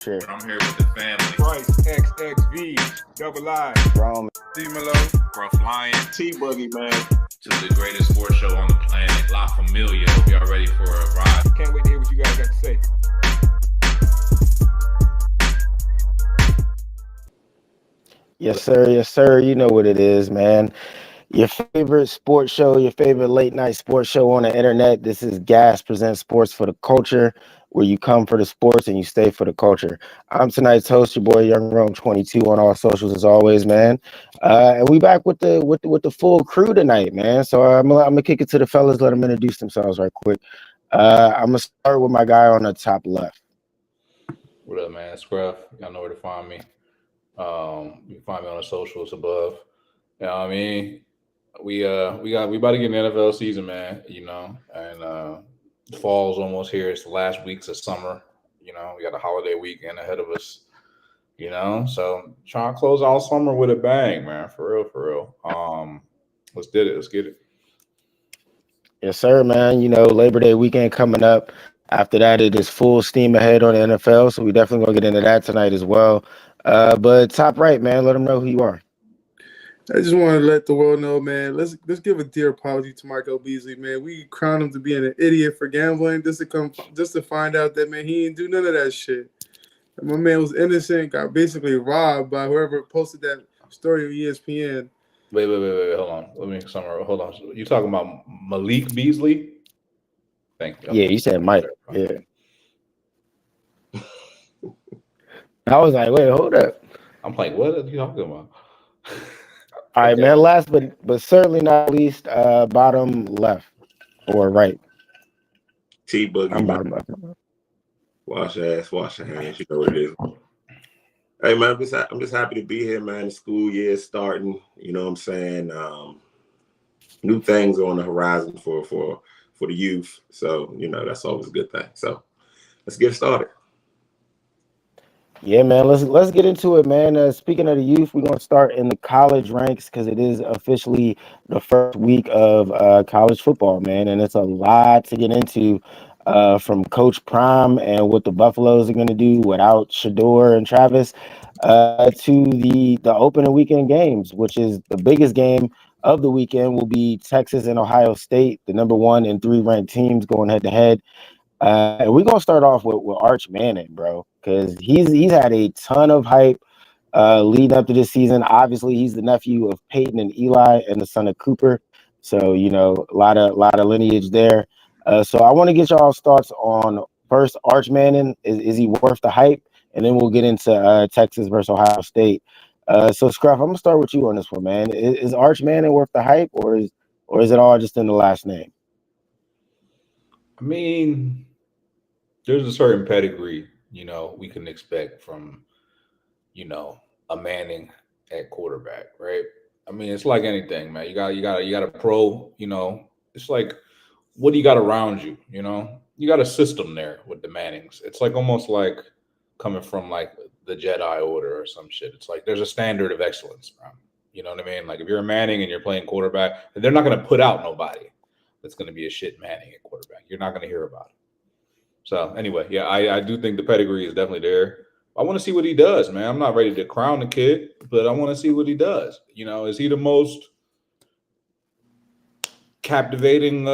Sure. I'm here with the family. Price, XXV, Double I, Rome. D-Melo, Gruff Lion. T-Boogie, man. Just the greatest sports show on the planet. La Familia. Hope y'all ready for a ride. can't wait to hear what you guys got to say. Yes, sir. Yes, sir. You know what it is, man. Your favorite sports show, your favorite late night sports show on the internet. This is Gas Presents Sports for the Culture, where you come for the sports and you stay for the culture. I'm tonight's host, your boy Young Rome 22 on all socials as always, man. And we back with the full crew tonight, man. So I'm gonna kick it to the fellas, let them introduce themselves right quick. I'm gonna start with my guy on the top left. What up, man? Scruff. Y'all know where to find me. You can find me on the socials above. You know what I mean? We about to get in the NFL season, man, you know, and fall's almost here. It's the last weeks of summer, you know, we got a holiday weekend ahead of us, you know, so trying to close out summer with a bang, man, for real. Let's get it. Yes, sir, man. You know, Labor Day weekend coming up. After that, it is full steam ahead on the NFL, so we definitely gonna get into that tonight as well. But top right, man, let them know who you are. I just want to let the world know, man. Let's give a dear apology to Michael Beasley, man. We crowned him to being an idiot for gambling, just to find out that, man, he didn't do none of that shit. And my man was innocent, got basically robbed by whoever posted that story on ESPN. Wait, hold on. Let me summarize. Hold on. You talking about Malik Beasley? Thank you. Yeah, you said Mike. Yeah. I was like, wait, hold up. I'm like, what are you talking about? All right, man. Last but certainly not least, bottom left or right. T-Boogie, I'm man. bottom left. Wash your hands. You know what it is. Hey, man, I'm just happy to be here, man. The school year is starting. You know what I'm saying? New things on the horizon for the youth. So, you know, that's always a good thing. So let's get started. Yeah, man. Let's get into it, man. Speaking of the youth, we're gonna start in the college ranks because it is officially the first week of college football, man, and it's a lot to get into. From Coach Prime and what the Buffaloes are gonna do without Shador and Travis, to the opening weekend games, which is the biggest game of the weekend, will be Texas and Ohio State, the number 1 and 3 ranked teams going head to head. And we're gonna start off with Arch Manning, bro, because he's had a ton of hype leading up to this season. Obviously, he's the nephew of Peyton and Eli and the son of Cooper, so you know a lot of lineage there. So I want to get y'all's thoughts on first Arch Manning. Is he worth the hype? And then we'll get into Texas versus Ohio State. So Scruff, I'm gonna start with you on this one, man. Is Arch Manning worth the hype, or is it all just in the last name? I mean, there's a certain pedigree, you know, we can expect from, you know, a Manning at quarterback, right? I mean, it's like anything, man. You got a pro, you know. It's like, what do you got around you? You know, you got a system there with the Mannings. It's like almost like coming from like the Jedi Order or some shit. It's like there's a standard of excellence, bro. You know what I mean? Like if you're a Manning and you're playing quarterback, they're not going to put out nobody that's going to be a shit Manning at quarterback. You're not going to hear about it. So anyway, yeah, I do think the pedigree is definitely there. I want to see what he does, man. I'm not ready to crown the kid, but I want to see what he does. You know, is he the most captivating,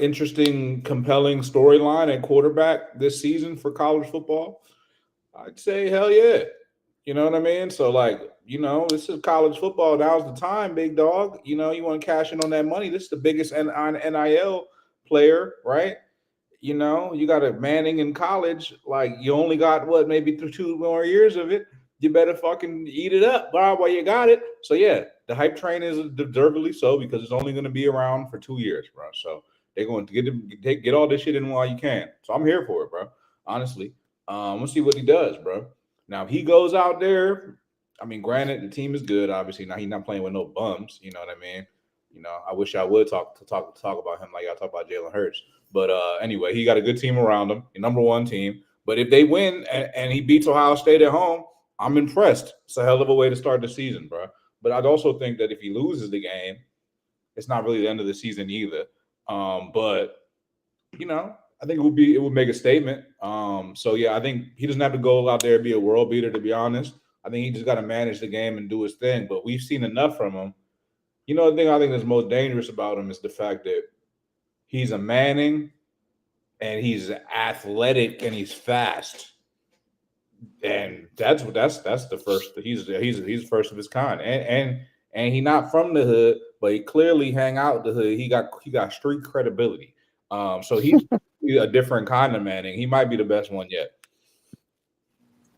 interesting, compelling storyline at quarterback this season for college football? I'd say hell yeah. You know what I mean? So like, you know, this is college football. Now's the time, big dog. You know, you want to cash in on that money. This is the biggest NIL player, right? You know, you got a Manning in college. Like, you only got, what, maybe 2 more years of it. You better fucking eat it up, bro, while you got it. So, yeah, the hype train is deservedly so because it's only going to be around for 2 years, bro. So, they're going to get all this shit in while you can. So, I'm here for it, bro, honestly. We'll see what he does, bro. Now, if he goes out there, I mean, granted, the team is good, obviously. Now, he's not playing with no bums, you know what I mean? You know, I wish I would talk about him like I talk about Jalen Hurts. But anyway, he got a good team around him, the number 1 team. But if they win and he beats Ohio State at home, I'm impressed. It's a hell of a way to start the season, bro. But I'd also think that if he loses the game, it's not really the end of the season either. But, you know, I think it would make a statement. So yeah, I think he doesn't have to go out there and be a world beater, to be honest. I think he just got to manage the game and do his thing. But we've seen enough from him. You know, the thing I think that's most dangerous about him is the fact that he's a Manning and he's athletic and he's fast. And that's the first. He's first of his kind. And he not from the hood, but he clearly hang out the hood. He got street credibility. So he's a different kind of Manning. He might be the best one yet.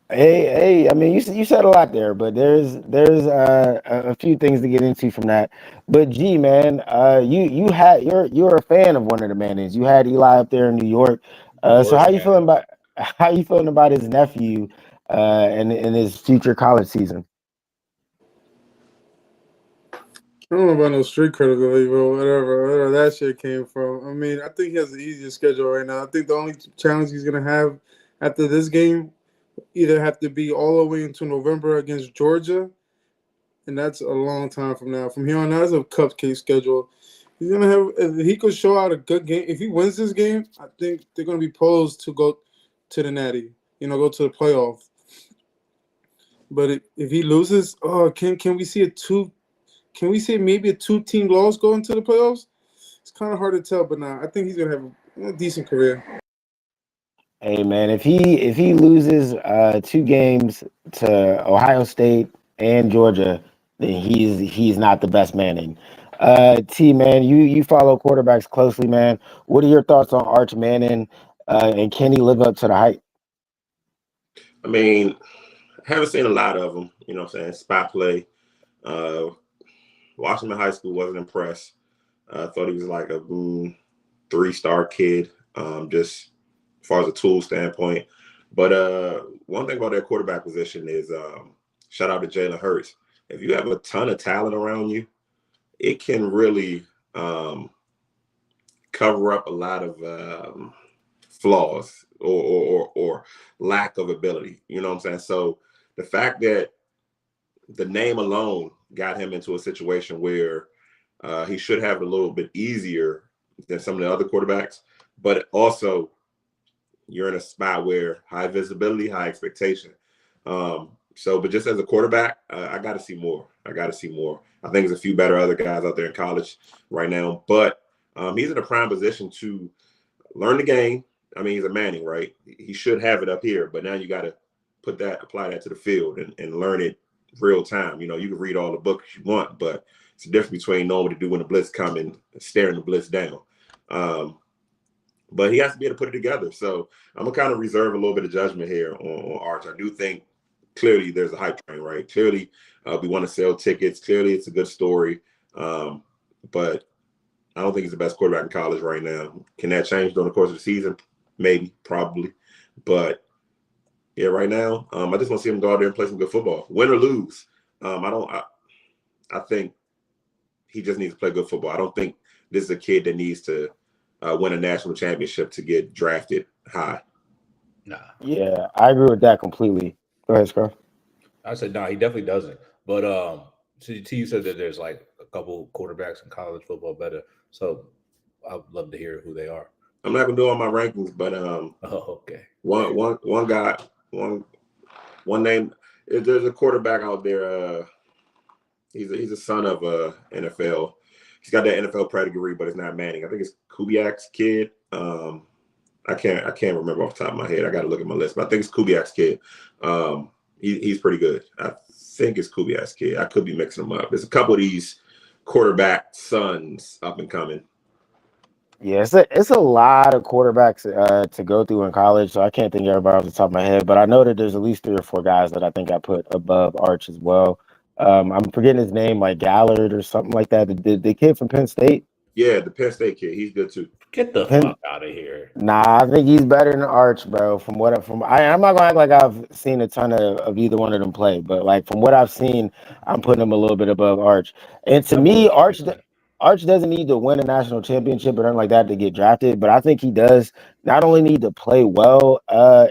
Hey, I mean, you said a lot there, but there's a few things to get into from that. But G, man, you're a fan of one of the Mannings. You had Eli up there in New York. So how you feeling about his nephew and his future college season? I don't know about no street credibility, bro. Whatever that shit came from. I mean, I think he has the easiest schedule right now. I think the only challenge he's gonna have after this game either have to be all the way into November against Georgia, and that's a long time from now. From here on out, it's a cupcake schedule. He's gonna have. If he could show out a good game, if he wins this game, I think they're gonna be posed to go to the Natty. Go to the playoff. But if he loses, can we see a two? Can we say maybe a 2-team loss going to the playoffs? It's kind of hard to tell, but I think he's gonna have a decent career. Hey man, if he loses 2 games to Ohio State and Georgia, then he's not the best Manning. T man, you follow quarterbacks closely, man. What are your thoughts on Arch Manning, and can he live up to the hype? I mean, I haven't seen a lot of them. You know what I'm saying? Spot play. Washington High School, wasn't impressed. Thought he was like a 3-star kid, just as far as a tool standpoint. But one thing about their quarterback position is shout out to Jalen Hurts. If you have a ton of talent around you, it can really cover up a lot of flaws or lack of ability. You know what I'm saying? So the fact that the name alone got him into a situation where he should have it a little bit easier than some of the other quarterbacks, but also you're in a spot where high visibility, high expectation. But just as a quarterback, I got to see more. I think there's a few better other guys out there in college right now, but he's in a prime position to learn the game. I mean, he's a Manning, right? He should have it up here, but now you got to apply that to the field and learn it real time. You can read all the books you want, but it's a difference between knowing what to do when the blitz comes and staring the blitz down. But he has to be able to put it together. So I'm gonna kind of reserve a little bit of judgment here on Arch. I do think clearly there's a hype train, right? Clearly we want to sell tickets. Clearly it's a good story. But I don't think he's the best quarterback in college right now. Can that change during the course of the season? Maybe, probably. But yeah, right now, I just want to see him go out there and play some good football, win or lose. I think he just needs to play good football. I don't think this is a kid that needs to win a national championship to get drafted high. Nah. Yeah, I agree with that completely. Go ahead, Scruff. I said no, he definitely doesn't. But T said that there's like a couple quarterbacks in college football better. So I'd love to hear who they are. I'm not gonna do all my rankings, but okay. One guy. One name. There's a quarterback out there. He's a son of NFL. He's got that NFL pedigree, but it's not Manning. I think it's Kubiak's kid. I can't remember off the top of my head. I got to look at my list, but I think it's Kubiak's kid. He's pretty good. I think it's Kubiak's kid. I could be mixing them up. There's a couple of these quarterback sons up and coming. Yeah, it's a lot of quarterbacks to go through in college, so I can't think of everybody off the top of my head, but I know that there's at least 3 or 4 guys that I think I put above Arch as well. I'm forgetting his name, like Gallard or something like that. The kid from Penn State. Yeah, the Penn State kid. He's good too. Get the fuck out of here. Nah, I think he's better than Arch, bro. I'm not gonna act like I've seen a ton of either one of them play, but like from what I've seen, I'm putting him a little bit above Arch. And to me, Arch doesn't need to win a national championship or anything like that to get drafted, but I think he does not only need to play well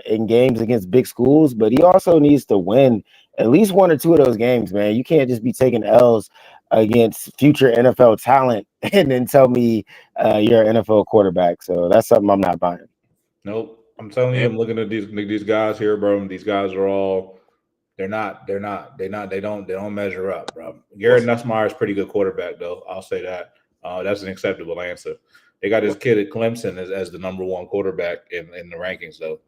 in games against big schools, but he also needs to win at least 1 or 2 of those games, man. You can't just be taking L's against future NFL talent and then tell me you're an NFL quarterback. So that's something I'm not buying. Nope. I'm telling you, I'm looking at these guys here, bro. These guys are all they don't measure up, bro. Garrett Nussmeier is pretty good quarterback, though. I'll say that. That's an acceptable answer. They got this kid at Clemson as the number one quarterback in the rankings, though.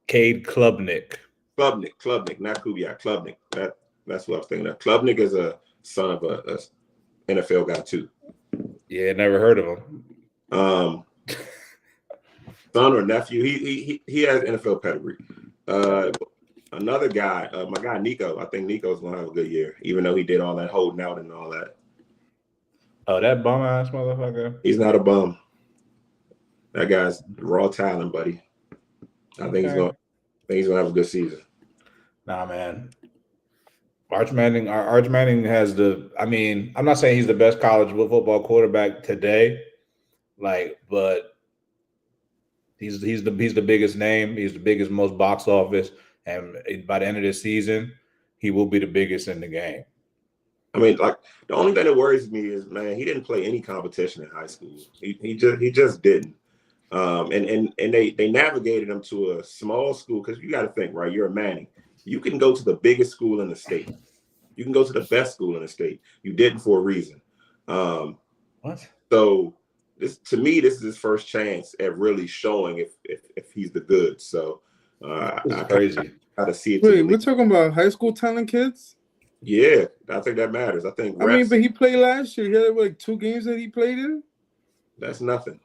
Cade Klubnik. Klubnik, not Kubiak. Klubnik. That's what I was thinking of. Klubnik is a son of a NFL guy too. Yeah, never heard of him. Son or nephew. He has NFL pedigree. Another guy, my guy Nico. I think Nico's gonna have a good year, even though he did all that holding out and all that. Oh, that bum ass motherfucker. He's not a bum. That guy's raw talent, buddy. I think he's gonna have a good season. Nah, man. Arch Manning has I'm not saying he's the best college football quarterback today, but he's the biggest name. He's the biggest, most box office, and by the end of this season, he will be the biggest in the game. I mean, the only thing that worries me is, man, he didn't play any competition in high school. He just didn't. And they navigated him to a small school because you got to think, right? You're a Manning. You can go to the biggest school in the state. You can go to the best school in the state. You didn't for a reason. What? So this is his first chance at really showing if he's the good. So It's crazy. Got to see it. Wait, we're talking about high school talent kids? Yeah, I think that matters. I think. But he played last year. He had 2 games that he played in. That's nothing.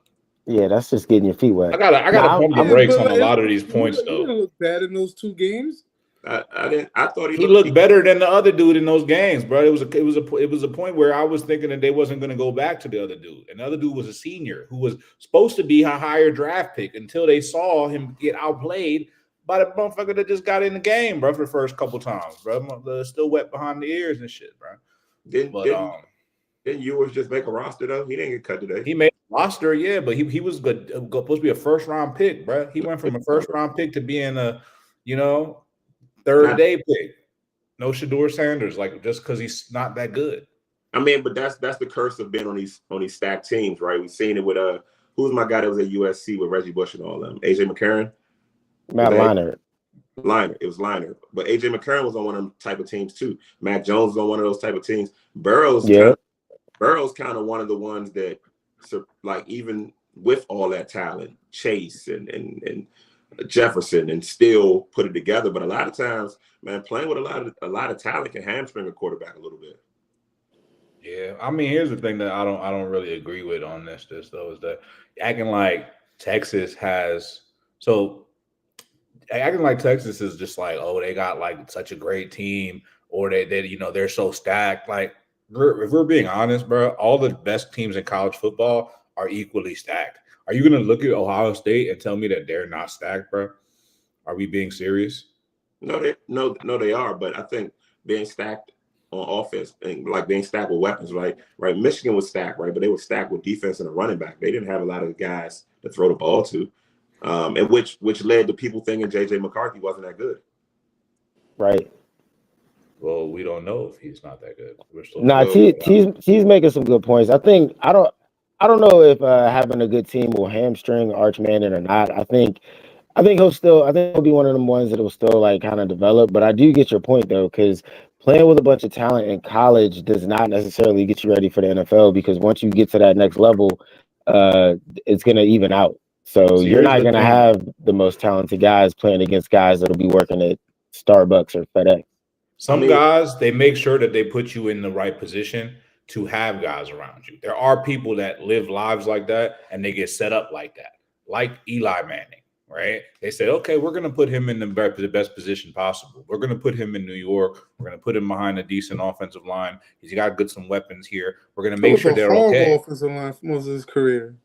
Yeah, that's just getting your feet wet. I gotta pump the brakes on a lot of these points, though. He didn't look bad in those 2 games. I thought he looked better than the other dude in those games, bro. It was a point where I was thinking that they wasn't going to go back to the other dude. And the other dude was a senior who was supposed to be a higher draft pick until they saw him get outplayed by the motherfucker that just got in the game, bro, for the first couple times, bro. Still wet behind the ears and shit, bro. Didn't Ewers just make a roster though? He didn't get cut today. He made a roster, yeah, but he was good, supposed to be a first round pick, bro. He went from a first round pick to being a, third day pick. No Shedeur Sanders, just because he's not that good. I mean, but that's the curse of being on these stacked teams, right? We've seen it with who's my guy that was at USC with Reggie Bush and all them? AJ McCarron? Matt Leinart. It was Leinart. But AJ McCarron was on one of them type of teams too. Mac Jones was on one of those type of teams. Burrow's kind of one of the ones that, even with all that talent, Chase and Jefferson, and still put it together. But a lot of times, man, playing with a lot of talent can hamstring a quarterback a little bit. Yeah, I mean, here's the thing that I don't really agree with on this though, is that acting like Texas is just they got such a great team, or they're so stacked. If we're being honest, bro, all the best teams in college football are equally stacked. Are you going to look at Ohio State and tell me that they're not stacked, bro? Are we being serious? No, they are. But I think being stacked on offense and being stacked with weapons, right? Michigan was stacked, right? But they were stacked with defense and a running back. They didn't have a lot of guys to throw the ball to, and which led to people thinking J.J. McCarthy wasn't that good. Right. Well, we don't know if he's not that good. He's making some good points. I don't know if having a good team will hamstring Arch Manning or not. I think he'll be one of them ones that will still kind of develop. But I do get your point though, because playing with a bunch of talent in college does not necessarily get you ready for the NFL, because once you get to that next level, it's going to even out. So you're not going to have the most talented guys playing against guys that'll be working at Starbucks or FedEx. Some guys, they make sure that they put you in the right position to have guys around you. There are people that live lives like that and they get set up like that, like Eli Manning, right? They say, okay, we're going to put him in the best position possible. We're going to put him in New York. We're going to put him behind a decent offensive line. He's got some weapons here. We're going to make sure they're okay. Offensive line for most of his career.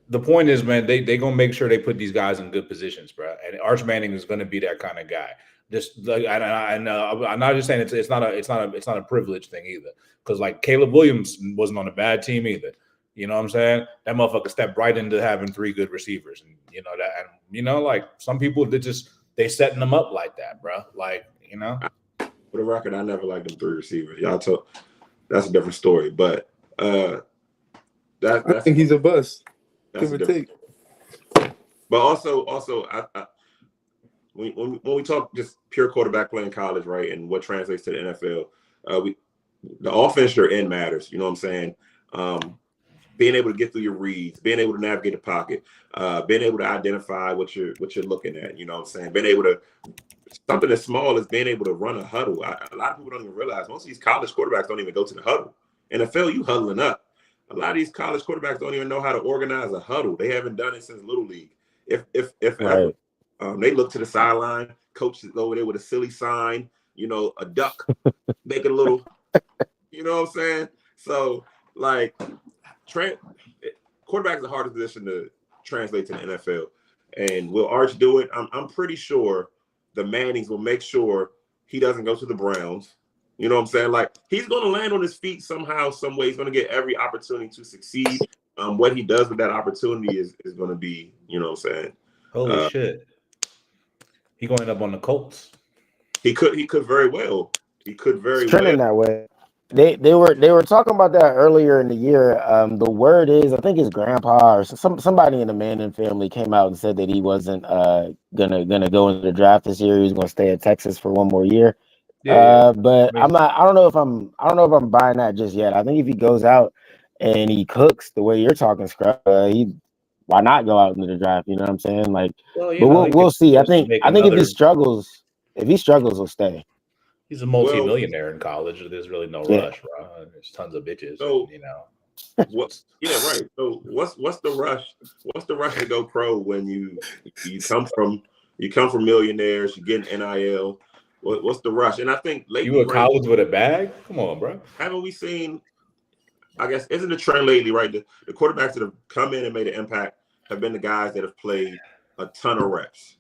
The point is, man, they going to make sure they put these guys in good positions, bro. And Arch Manning is going to be that kind of guy. I'm not just saying it's not a privilege thing either, because Caleb Williams wasn't on a bad team either. You know what I'm saying? That motherfucker stepped right into having 3 good receivers, and some people they setting them up like that, bro. For the record, I never liked them 3 receivers. That's a different story, but I think he's a bust. Give or take. But also, when we talk just pure quarterback play in college, right, and what translates to the NFL, the offense you're in matters. You know what I'm saying? Being able to get through your reads, being able to navigate the pocket, being able to identify what you're looking at. You know what I'm saying? Being able to something as small as being able to run a huddle. A lot of people don't even realize most of these college quarterbacks don't even go to the huddle. NFL, you huddling up. A lot of these college quarterbacks don't even know how to organize a huddle. They haven't done it since Little League. If Right. ever, they look to the sideline, coach is over there with a silly sign, a duck, make it a little, you know what I'm saying? So, like, quarterback is the hardest position to translate to the NFL. And will Arch do it? I'm pretty sure the Mannings will make sure he doesn't go to the Browns. You know what I'm saying? Like, he's going to land on his feet somehow, some way. He's going to get every opportunity to succeed. What he does with that opportunity is going to be, you know what I'm saying? Holy shit. He going to end up on the Colts. He could very well. He could very It's trending well. that way. They were talking about that earlier in the year. The word is, I think his grandpa or somebody in the Manning family came out and said that he wasn't gonna go into the draft this year. He was gonna stay at Texas for one more year. But I don't know if I'm buying that just yet. I think if he goes out and he cooks the way you're talking, Scrub, why not go out into the draft? You know what I'm saying? Like, but we'll see. I think if he struggles, he'll stay. He's a multi-millionaire in college. There's really no rush, bro. There's tons of bitches. So, What? Yeah, right. So what's the rush? What's the rush to go pro when you come from millionaires, you get an NIL? What's the rush? And I think lately, you a college with a bag? Come on, bro. Haven't we seen? I guess isn't the trend lately, right? The quarterbacks that have come in and made an impact have been the guys that have played a ton of reps.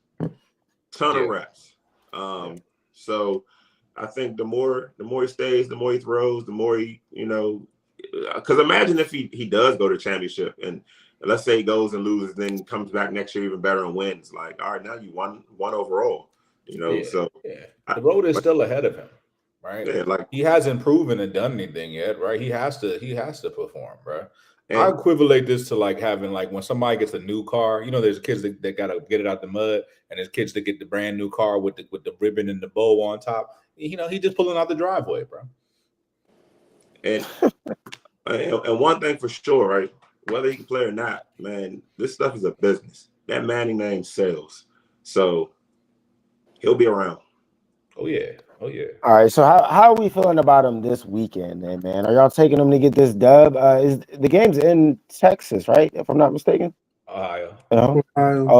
So I think the more he stays, the more he throws, the more he, because imagine if he does go to championship and let's say he goes and loses, then comes back next year even better and wins. Like, all right, now you won overall, So the road is still ahead of him, right? Yeah, like he hasn't proven and done anything yet, right? He has to perform, bro. I equivalate this to like having like when somebody gets a new car, there's kids that gotta get it out the mud, and there's kids that get the brand new car with the ribbon and the bow on top. He just pulling out the driveway, bro. And one thing for sure, right? Whether he can play or not, man, this stuff is a business. That Manning name sells, so he'll be around. Oh yeah. All right. So how are we feeling about him this weekend, then, man? Are y'all taking him to get this dub? Is the game's in Texas, right? If I'm not mistaken. Ohio. Oh,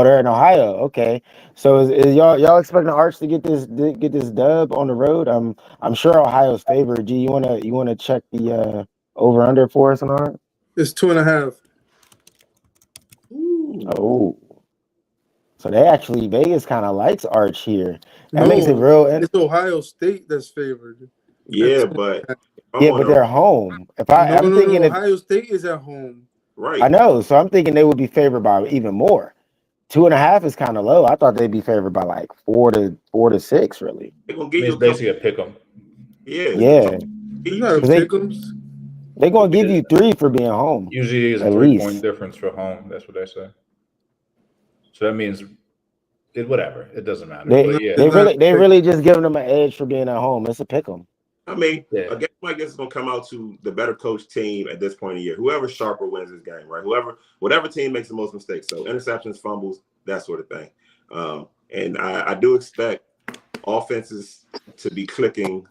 they're in Ohio. Okay. So is y'all expecting Arch to get this dub on the road? I'm sure Ohio's favored. G, you wanna check the over under for us on that? It's 2.5. Oh. So Vegas kind of likes Arch here. That makes it real. It's Ohio State that's favored. Yeah, but they're home. I'm thinking Ohio State is at home. Right. I know. So I'm thinking they would be favored by even more. 2.5 is kind of low. I thought they'd be favored by like 4 to 6. Really. They're gonna give you basically a pick 'em. Yeah. They're gonna give you 3 for being home. Usually, it's a 3-point difference for home. That's what they say. So that means whatever. It doesn't matter. They really just giving them an edge for being at home. It's a pick 'em. I mean, a game like this is gonna come out to the better coach team at this point of the year. Whoever's sharper wins this game, right? Whatever team makes the most mistakes. So interceptions, fumbles, that sort of thing. And I do expect offenses to be clicking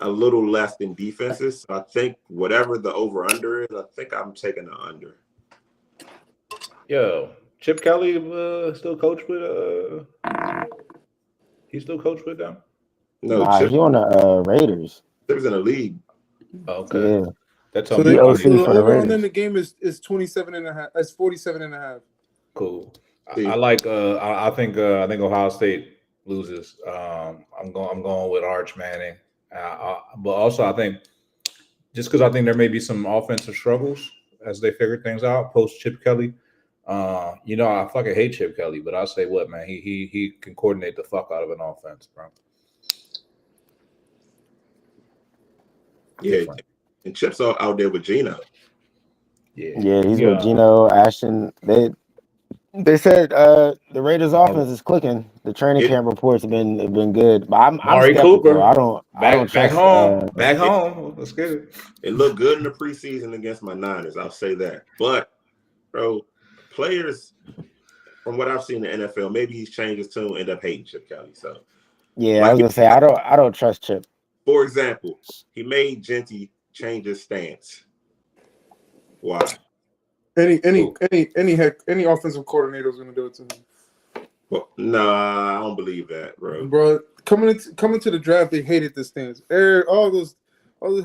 a little less than defenses. So I think whatever the over under is, I think I'm taking the under. Yo, Chip Kelly still coach with he still coach with them? No, Chip, he on the Raiders. Chip's in the league. Okay. Yeah. That's so the over on in the game is 27.5. That's 47.5. Cool. I think Ohio State loses. I'm going with Arch Manning. But also I think just because I think there may be some offensive struggles as they figure things out post Chip Kelly. I fucking hate Chip Kelly, but I'll say what, man, he can coordinate the fuck out of an offense, bro. Yeah, and Chip's out there with Gino. Yeah, he's with Gino, Ashton. They said the Raiders' offense is clicking. The training It camp reports have been good, but I'm Mari skeptical. Cooper, I don't back trust. home, back it, home. Let's get it. it looked good in the preseason against my Niners. I'll say that. But bro, players from what I've seen in the NFL, maybe he's changed his tune, end up hating Chip Kelly. So Yeah, I like was gonna say I don't trust Chip. for example, he made Genty change his stance. Why? Any offensive coordinator is gonna do it to him. Well, nah, I don't believe that, bro. Bro, coming to the draft, they hated this stance. All those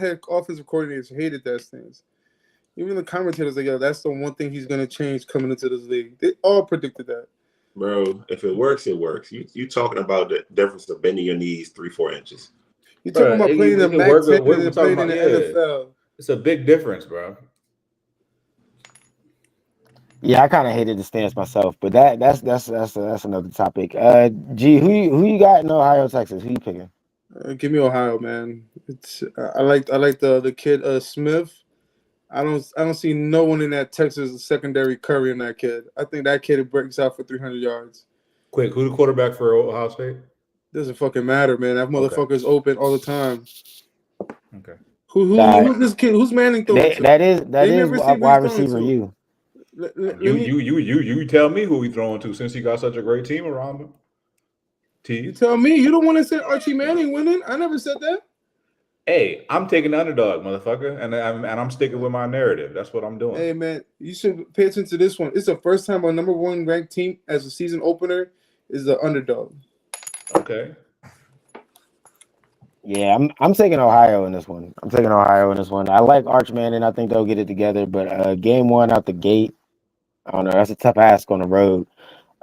head offensive coordinators hated that stance. Even the commentators like, yo, that's the one thing he's gonna change coming into this league. They all predicted that. Bro, if it works, it works. You talking about the difference of bending your knees 3-4 inches. You're talking about playing the MAC-10 and playing in the NFL. It's a big difference, bro. Yeah, I kind of hated the stance myself, but that's another topic. G, who you got in Ohio, Texas? Who you picking? Give me Ohio, man. I like the kid Smith. I don't see no one in that Texas secondary covering that kid. I think that kid breaks out for 300 yards. Quick, who the quarterback for Ohio State? Doesn't fucking matter, man. That motherfucker's open all the time. Okay. Who's this kid? Who's Manning throwing to? That is wide receiver. You tell me who he throwing to since he got such a great team around him. You tell me. You don't want to say Archie Manning winning. I never said that. Hey, I'm taking the underdog, motherfucker, and I'm sticking with my narrative. That's what I'm doing. Hey, man, you should pay attention to this one. It's the first time a number one ranked team as a season opener is the underdog. Okay. Yeah, I'm taking Ohio in this one. I like Arch Manning. I think they'll get it together. But game one out the gate, I don't know. That's a tough ask on the road.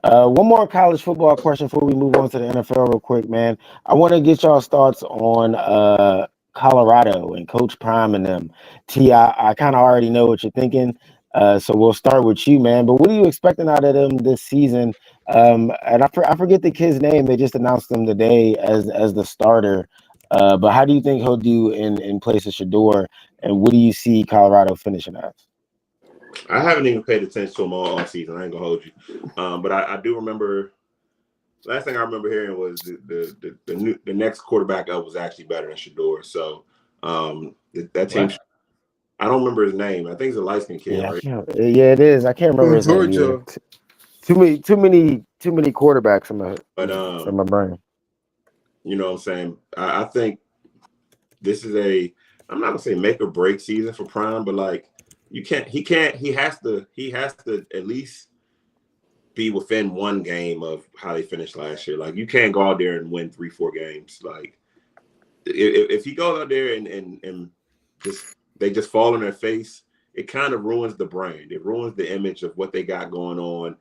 One more college football question before we move on to the NFL real quick, man. I want to get y'all's thoughts on Colorado and Coach Prime and them. T, I kind of already know what you're thinking. So we'll start with you, man. But what are you expecting out of them this season? And I forget the kid's name. They just announced him today as the starter. But how do you think he'll do in place of Shador? And what do you see Colorado finishing as? I haven't even paid attention to him all season. I ain't gonna hold you, but I do remember. Last thing I remember hearing was the next quarterback up was actually better than Shador. So that team. What? I don't remember his name. I think he's a light-skinned kid, right? Yeah, it is. I can't remember his name. Too many quarterbacks in my brain. You know what I'm saying? I think this is I'm not gonna say make or break season for Prime, but like he has to at least be within one game of how they finished last year. Like you can't go out there and win 3-4 games. Like if he goes out there and they just fall on their face, it kind of ruins the brand. It ruins the image of what they got going on.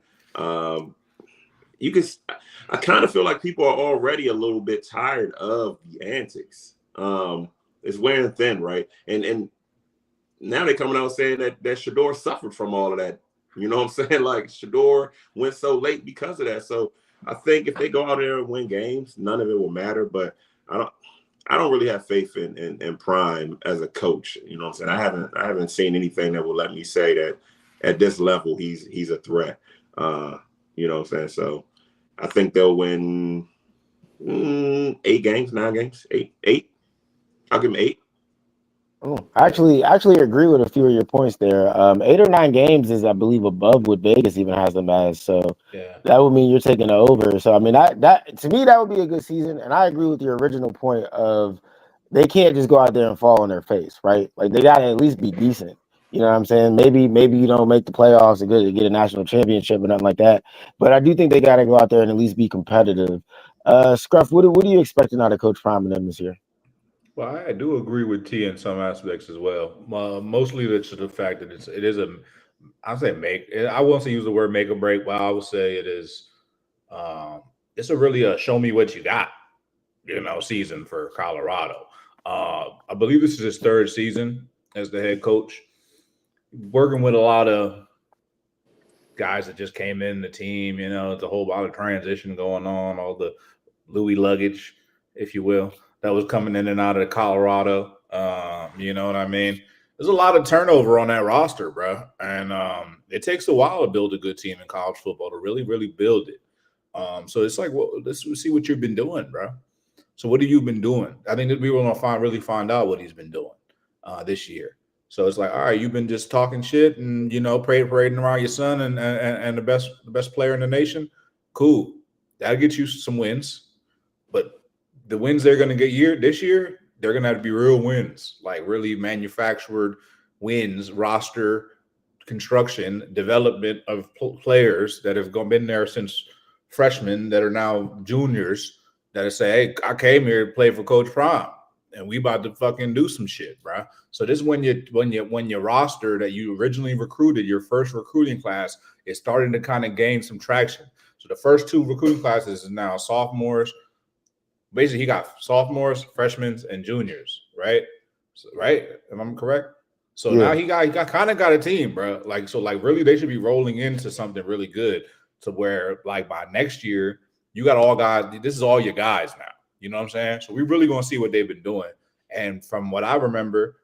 I kind of feel like people are already a little bit tired of the antics. It's wearing thin, right? And now they're coming out saying that Shador suffered from all of that. You know what I'm saying? Like Shador went so late because of that. So I think if they go out there and win games, none of it will matter. But I don't really have faith in Prime as a coach. You know what I'm saying? I haven't seen anything that will let me say that at this level he's a threat. You know what I'm saying? So I think they'll win 8 games, 9 games, 8. I'll give them 8. Oh, I actually agree with a few of your points there. 8 or 9 games is, I believe, above what Vegas even has them as. So yeah, that would mean you're taking the over. So I mean, that to me that would be a good season. And I agree with your original point of they can't just go out there and fall on their face, right? Like they gotta at least be decent. You know what I'm saying? Maybe you don't make the playoffs and get a national championship or nothing like that. But I do think they gotta go out there and at least be competitive. Scruff, what are you expecting out of Coach Prime and them this year? Well, I do agree with T in some aspects as well. Mostly the fact that it is I won't say use the word make or break, but I would say it is. It's really a show me what you got, season for Colorado. I believe this is his 3rd season as the head coach, working with a lot of guys that just came in the team. It's a whole lot of transition going on, all the Louis luggage, if you will, that was coming in and out of Colorado. You know what I mean? there's a lot of turnover on that roster, bro, and it takes a while to build a good team in college football to really, really build it. So it's like, well, let's see what you've been doing, bro. So what have you been doing? I think that we were gonna really find out what he's been doing this year. So it's like, all right, you've been just talking shit and parading around your son and the best player in the nation. Cool, that'll get you some wins, but the wins they're gonna get this year, they're gonna have to be real wins, like really manufactured wins, roster construction, development of players that have been there since freshmen that are now juniors that say, hey, I came here to play for Coach Prime, and we about to fucking do some shit, bro. So this is when your roster that you originally recruited, your first recruiting class, is starting to kind of gain some traction. So the first 2 recruiting classes is now sophomores. Basically, he got sophomores, freshmen, and juniors, right? Right? Am I correct? So now he got a team, bro. Like really, they should be rolling into something really good to where like by next year you got all guys. This is all your guys now. You know what I'm saying? So we really gonna see what they've been doing. And from what I remember,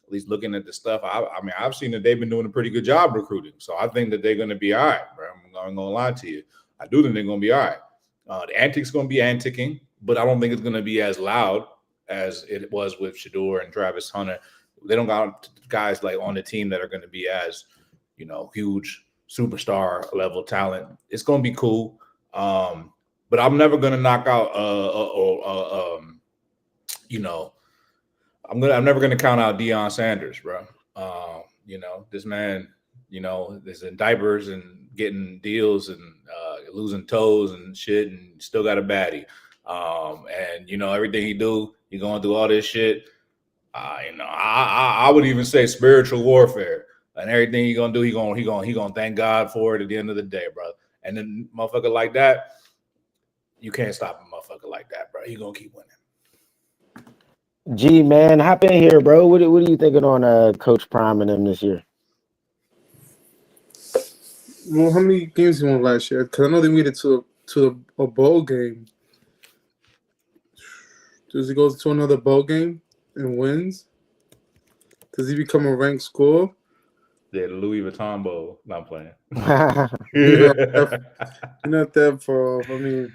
at least looking at the stuff, I mean, I've seen that they've been doing a pretty good job recruiting. So I think that they're gonna be all right, bro. I'm not gonna lie to you. I do think they're gonna be all right. The antics gonna be anticing, but I don't think it's gonna be as loud as it was with Shedeur and Travis Hunter. They don't got guys like on the team that are going to be as, huge superstar level talent. It's going to be cool. But I'm never going to knock out, I'm never going to count out Deion Sanders, bro. This man, is in diapers and getting deals and losing toes and shit and still got a baddie. And everything he do, he going through all this shit. I would even say spiritual warfare and everything he gonna do. He gonna thank God for it at the end of the day, bro. And then motherfucker like that, you can't stop a motherfucker like that, bro. He gonna keep winning. G man, hop in here, bro. What are you thinking on Coach Prime and them this year? Well, how many games he won last year? Because I know they made it to a bowl game. Does he go to another bowl game and wins? Does he become a ranked school? Yeah, the Louis Vuitton Bowl. Not playing. You're not that far off. I mean,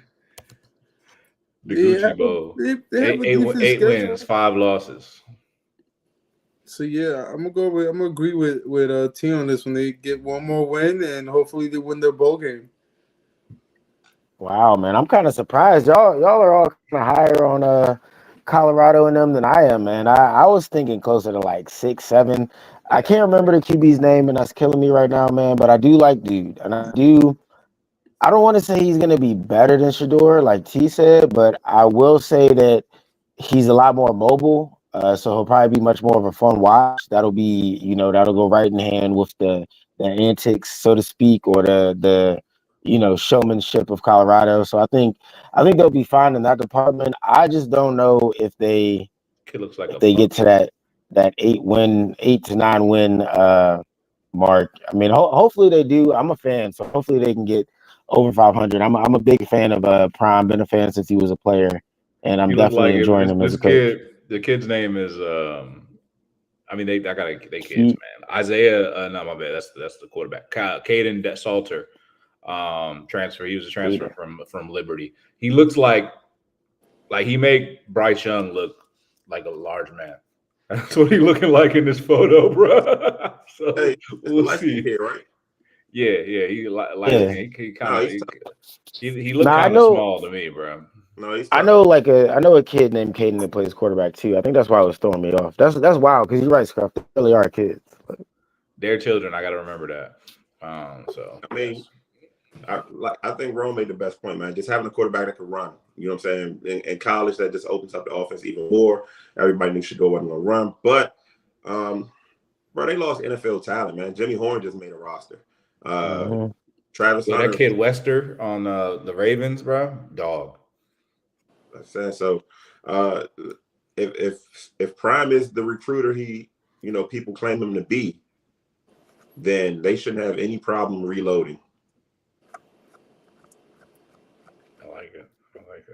the Gucci Bowl. They have eight wins, 5 losses. So yeah, I'm gonna agree with T on this when they get one more win and hopefully they win their bowl game. Wow, man, I'm kind of surprised. Y'all are all kind of higher on Colorado and them than I am, man. I was thinking closer to like 6, 7. I can't remember the QB's name, and that's killing me right now, man. But I do like dude, and I don't want to say he's gonna be better than Shedeur, like T said, but I will say that he's a lot more mobile. So he'll probably be much more of a fun watch. That'll be, that'll go right in hand with the antics, so to speak, or the showmanship of Colorado. So I think they'll be fine in that department. I just don't know if they get to that 8 to 9 win mark. I mean, hopefully they do. I'm a fan, so hopefully they can get over 500. I'm a big fan of Prime. Been a fan since he was a player, and I'm definitely enjoying him as a coach. The kid's name is they kids, man. Isaiah, no, my bad. That's the quarterback. Caden Salter, transfer. He was a transfer from Liberty. He looks like he made Bryce Young look like a large man. That's what he's looking like in this photo, bro. So Hey, we'll see. Here, right? Yeah. He looked Nah, kind of small to me, bro. No, I know a kid named Caden that plays quarterback too. I think that's why it was throwing me off. That's wild because you're right, Scruff. They really are kids. They're children. I got to remember that. So I mean, I think Rome made the best point, man. Just having a quarterback that can run. You know what I'm saying? In college, that just opens up the offense even more. Everybody knew Shedeur wasn't going to run, but bro, they lost NFL talent, man. Jimmy Horn just made a roster. Travis Hunter, that kid Wester on the Ravens, bro, dog. So if Prime is the recruiter people claim him to be, then they shouldn't have any problem reloading. I like it.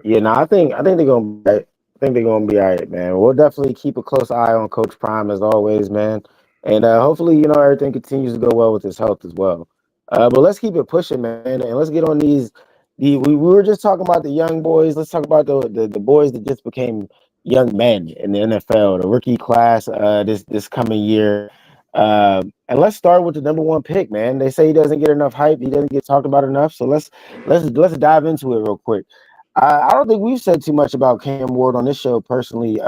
Yeah, no, I think they're gonna be right. I think they're gonna be all right, man. We'll definitely keep a close eye on Coach Prime as always, man. and hopefully, everything continues to go well with his health as well. But let's keep it pushing, man, and let's get on these. We were just talking about the young boys. Let's talk about the boys that just became young men in the NFL, the rookie class this coming year. And let's start with the number one pick, man. They say he doesn't get enough hype. He doesn't get talked about enough. So let's dive into it real quick. I don't think we've said too much about Cam Ward on this show personally,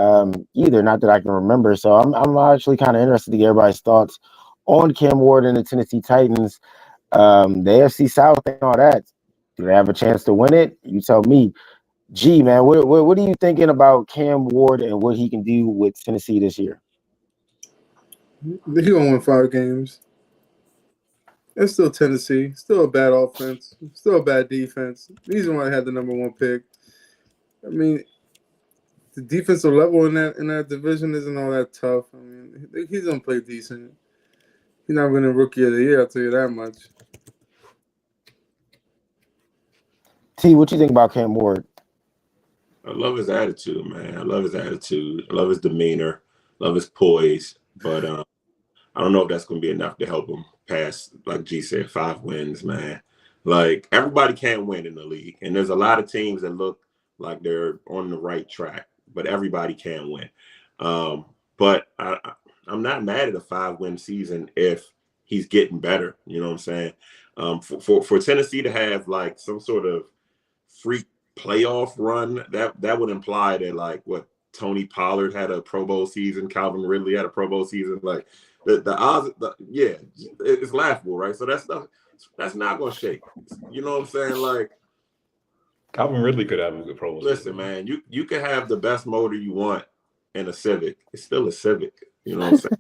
either. Not that I can remember. So I'm actually kind of interested to get everybody's thoughts on Cam Ward and the Tennessee Titans, the AFC South and all that. Do they have a chance to win it? You tell me. G, man, what are you thinking about Cam Ward and what he can do with Tennessee this year? He gonna win 5 games. It's still Tennessee. Still a bad offense. Still a bad defense. Reason why I had the number 1 pick. I mean, the defensive level in that division isn't all that tough. I mean, he's gonna play decent. He's not winning Rookie of the Year, I'll tell you that much. T, what you think about Cam Ward? I love his attitude, man. I love his attitude. I love his demeanor. Love his poise. But I don't know if that's going to be enough to help him pass, like G said, 5 wins, man. Like, everybody can't win in the league. And there's a lot of teams that look like they're on the right track, but everybody can win. But I'm not mad at a 5-win season if he's getting better. You know what I'm saying? For Tennessee to have, like, some sort of freak playoff run, that would imply that, like, what, Tony Pollard had a Pro Bowl season, Calvin Ridley had a Pro Bowl season. Like, the odds, it's laughable, right? So that's not going to shake. You know what I'm saying? Like, Calvin Ridley could have a good Pro Bowl listen, season. man, you can have the best motor you want in a Civic. It's still a Civic. You know what I'm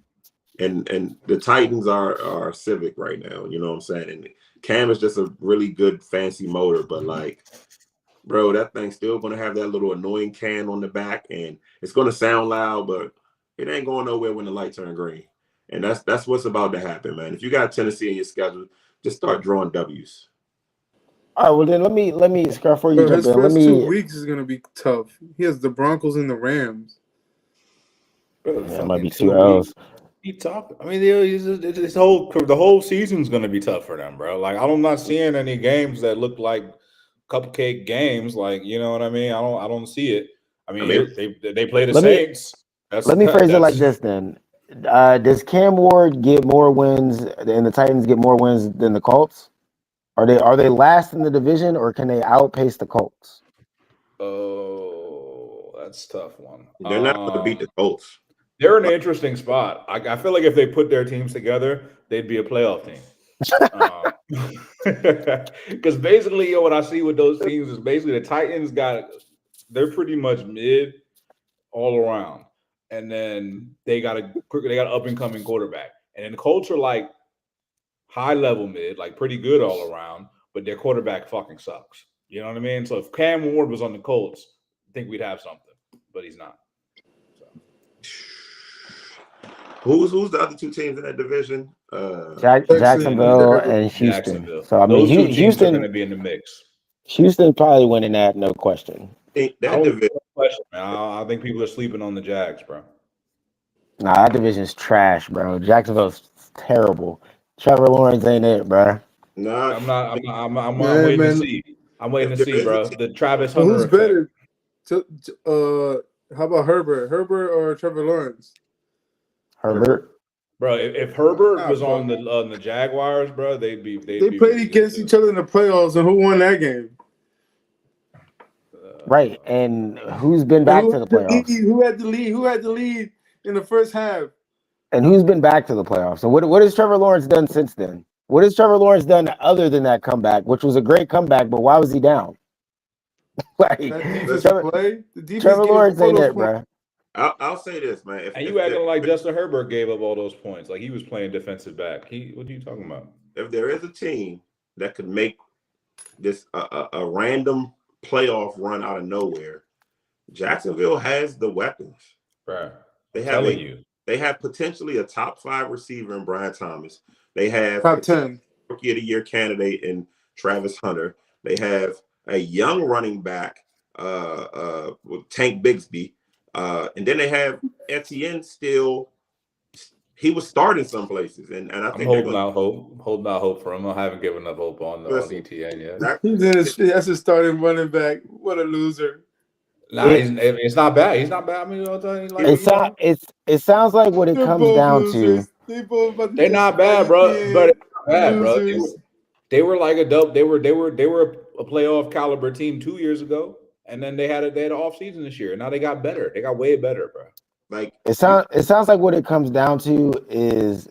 saying? And the Titans are Civic right now. You know what I'm saying? And Cam is just a really good fancy motor, but, like, bro, that thing's still going to have that little annoying can on the back, and it's going to sound loud, but it ain't going nowhere when the light turn green. And that's what's about to happen, man. If you got Tennessee in your schedule, just start drawing W's. All right, well then let me Scar, before you Bro, jump his in. first 2 weeks is gonna be tough. He has the Broncos and the Rams. That might be 2 L's. Keep talking. I mean, the whole season's going to be tough for them, bro. Like, I'm not seeing any games that look like cupcake games. Like, you know what I mean? I don't see it. I mean they play the Saints. Let me phrase it like this then. Does Cam Ward get more wins and the Titans get more wins than the Colts? Are they last in the division, or can they outpace the Colts? Oh, that's a tough one. They're not going to beat the Colts. They're in an interesting spot. I feel like if they put their teams together, they'd be a playoff team. Because basically, what I see with those teams is basically the Titans they're pretty much mid all around, and then they got an up and coming quarterback, and then the Colts are like high level mid, like pretty good all around, but their quarterback fucking sucks. You know what I mean? So if Cam Ward was on the Colts, I think we'd have something, but he's not. Who's the other 2 teams in that division? Jacksonville and Houston. Jacksonville. So I mean, those 2 teams Houston are going to be in the mix. Houston probably winning that, no question. That division. I think people are sleeping on the Jags, bro. Nah, that division's trash, bro. Jacksonville's terrible. Trevor Lawrence ain't it, bro. Nah, I'm waiting to see. I'm waiting to see, bro. The Travis Hunter. Who's better? How about Herbert? Herbert or Trevor Lawrence? Herbert. Bro, if Herbert was on the Jaguars, bro, they played against each other in the playoffs, and who won that game? Right, and who's been back to the playoffs? Who had the lead? Who had the lead in the first half? And who's been back to the playoffs? So what has Trevor Lawrence done since then? What has Trevor Lawrence done other than that comeback, which was a great comeback, but why was he down? Like, Trevor Lawrence ain't it, bro. I'll say this, man. And you acting like Justin Herbert gave up all those points, like he was playing defensive back. What are you talking about? If there is a team that could make this a random playoff run out of nowhere, Jacksonville has the weapons. Right. They have potentially a top 5 receiver in Brian Thomas. They have top 10 Rookie of the Year candidate in Travis Hunter. They have a young running back with Tank Bigsby. And then they have Etienne still he was starting some places, and I I'm think they're holding going out hope. Holding out hope for him. I haven't given up hope on Listen, ETN yet. that, He's in his, that's his starting running back. What a loser. Nah, it's not bad. He's not bad. I mean, It sounds like what it They're comes both down losers. to. They both about to they're get not shit by bad, bro. ETN. But it's not bad, bro. Losers. They were like a dope. They were a playoff caliber team 2 years ago, and then they had an off season this year. And now they got better. They got way better, bro. like It sounds like what it comes down to is,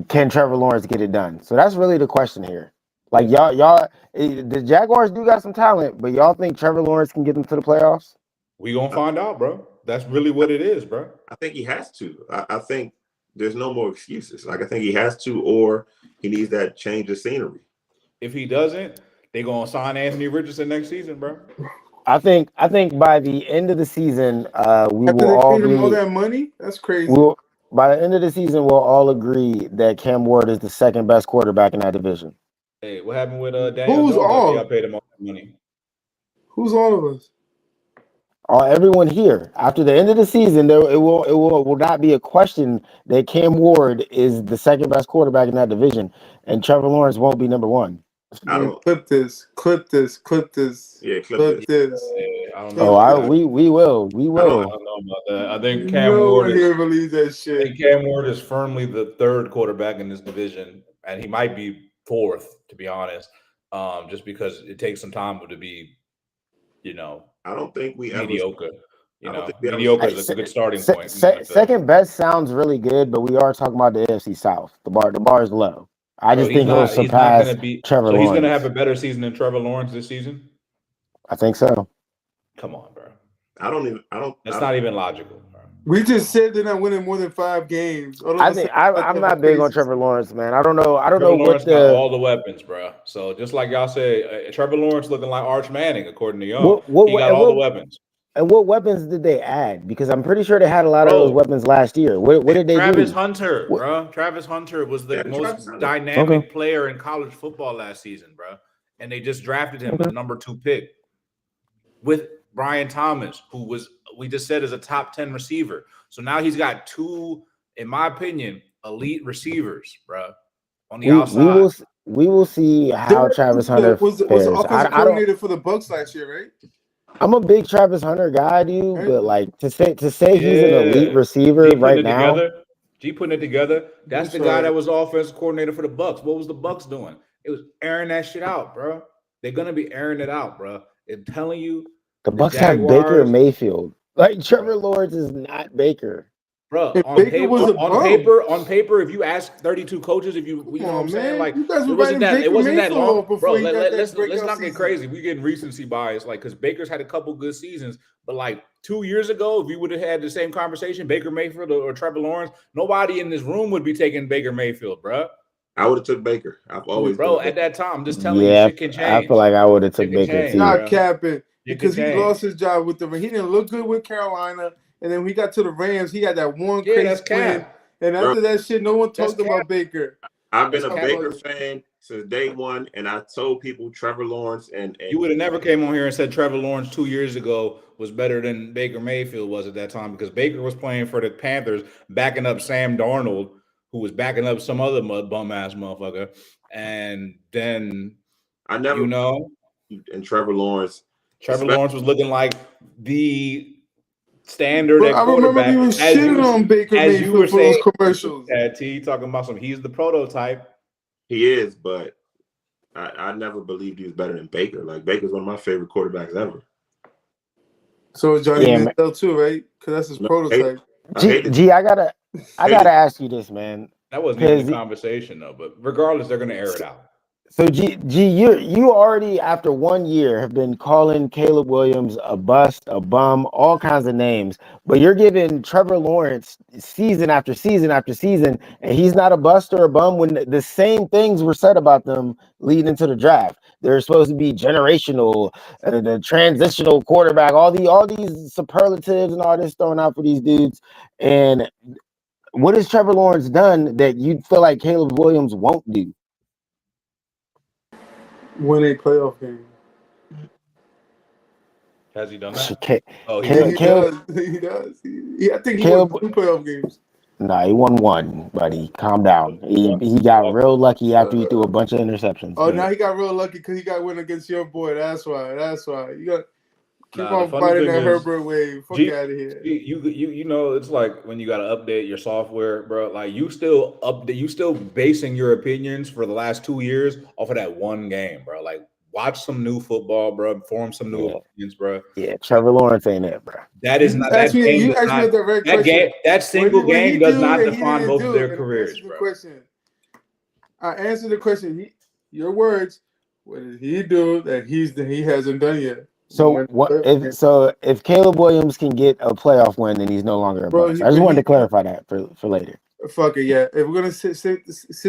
can Trevor Lawrence get it done? So that's really the question here. Like y'all, the Jaguars do got some talent, but y'all think Trevor Lawrence can get them to the playoffs? We gonna find out, bro. That's really what it is, bro. I think he has to. I think there's no more excuses. Like I think he has to, or he needs that change of scenery. If he doesn't, they gonna sign Anthony Richardson next season, bro. I think by the end of the season, we After will they all paid him all be. that money, that's crazy. By the end of the season, we'll all agree that Cam Ward is the second best quarterback in that division. Hey, what happened with Daniel Who's Jones? all? Y'all paid him all that money. Who's all of us? Everyone here, after the end of the season, it will not be a question that Cam Ward is the second best quarterback in that division, and Trevor Lawrence won't be number one. I don't. Clip this. Yeah, clip this. I don't Oh, know. we will. I don't know about that. I think Cam No Ward one here believes that I shit. think Cam Ward is firmly the third quarterback in this division, and he might be fourth, to be honest. Just because it takes some time to be, I don't think we ever. mediocre. I don't think we ever- Mediocre is a good starting point. Second best sounds really good, but we are talking about the AFC South. The bar is low. I just think he'll surpass Trevor Lawrence. He's going to have a better season than Trevor Lawrence this season? I think so. Come on, bro. That's not even logical, bro. We just said they're not winning more than 5 games. I'm not big on Trevor Lawrence, man. I don't know Lawrence what got all the weapons, bro. So just like y'all said, Trevor Lawrence looking like Arch Manning, according to y'all. He got all the weapons. And what weapons did they add? Because I'm pretty sure they had a lot of those weapons last year. What did they do? Travis Hunter, bro. Travis Hunter was the most dynamic player in college football last season, bro. And they just drafted him the number 2 pick with Brian Thomas, who we just said is a top 10 receiver. So now he's got 2, in my opinion, elite receivers, bro, on the outside. We will see how Travis Hunter was the offensive coordinator for the Bucs last year, right? I'm a big Travis Hunter guy, dude, but like to say he's an elite receiver right now. Putting it together. That's the guy that was offensive coordinator for the Bucs. What was the Bucs doing? It was airing that shit out, bro. They're gonna be airing it out, bro. I'm telling you, the Bucs have Baker Mayfield. Like Trevor Lawrence is not Baker. Bro, on paper, if you ask 32 coaches, you know what I'm saying, like it wasn't that long, bro. Let's not get crazy. We getting recency bias, like because Baker's had a couple good seasons, but like 2 years ago, if you would have had the same conversation, Baker Mayfield or Trevor Lawrence, nobody in this room would be taking Baker Mayfield, bro. I would have took Baker. I've always, bro. At that time, I'm just telling you, shit can change. I feel like I would have took Baker too. Not capping because he lost his job with he didn't look good with Carolina. And then we got to the Rams. He had that one crazy win. And after that shit, no one talked about Baker. I've been a Baker fan since day one, and I told people Trevor Lawrence and you would have never came on here and said Trevor Lawrence 2 years ago was better than Baker Mayfield was at that time because Baker was playing for the Panthers, backing up Sam Darnold, who was backing up some other bum ass motherfucker. And then and Trevor Lawrence was looking like the standard at I quarterback. Remember he was shitting on Baker Mayfield for those commercials. T talking about he's the prototype. He is, but I never believed he was better than Baker. Like Baker's one of my favorite quarterbacks ever. So is Johnny Manziel too, right? Because that's his prototype. I gotta ask you this, man. That wasn't even the conversation though, but regardless, they're gonna air it out. So you already after 1 year have been calling Caleb Williams a bust, a bum, all kinds of names, but you're giving Trevor Lawrence season after season after season, and he's not a bust or a bum when the same things were said about them leading into the draft. They're supposed to be generational, the transitional quarterback, all these superlatives and all this thrown out for these dudes. And what has Trevor Lawrence done that you feel like Caleb Williams won't do? Win a playoff game. Has he done that? He does. I think he won 2 playoff games. Nah, he won one, buddy. Calm down. He got real lucky after he threw a bunch of interceptions. Oh, now he got real lucky because he got win against your boy. That's why. You got keep Nah, the on funny fighting thing that is, Herbert wave. Fuck out of here. You know, it's like when you got to update your software, bro. Like you still basing your opinions for the last 2 years off of that one game, bro. Like watch some new football, bro. Form some new opinions, bro. Yeah, Trevor Lawrence ain't it, bro. That is not that You game. asked me a direct That question. game, that single What he game does do not that he define didn't both do, of their and I careers, answered the bro. question. I answered the question. Your words. What did he do that he hasn't done yet? So if Caleb Williams can get a playoff win, then he's no longer a bust. I just wanted to clarify that for later. Fuck it, yeah. If we're gonna sit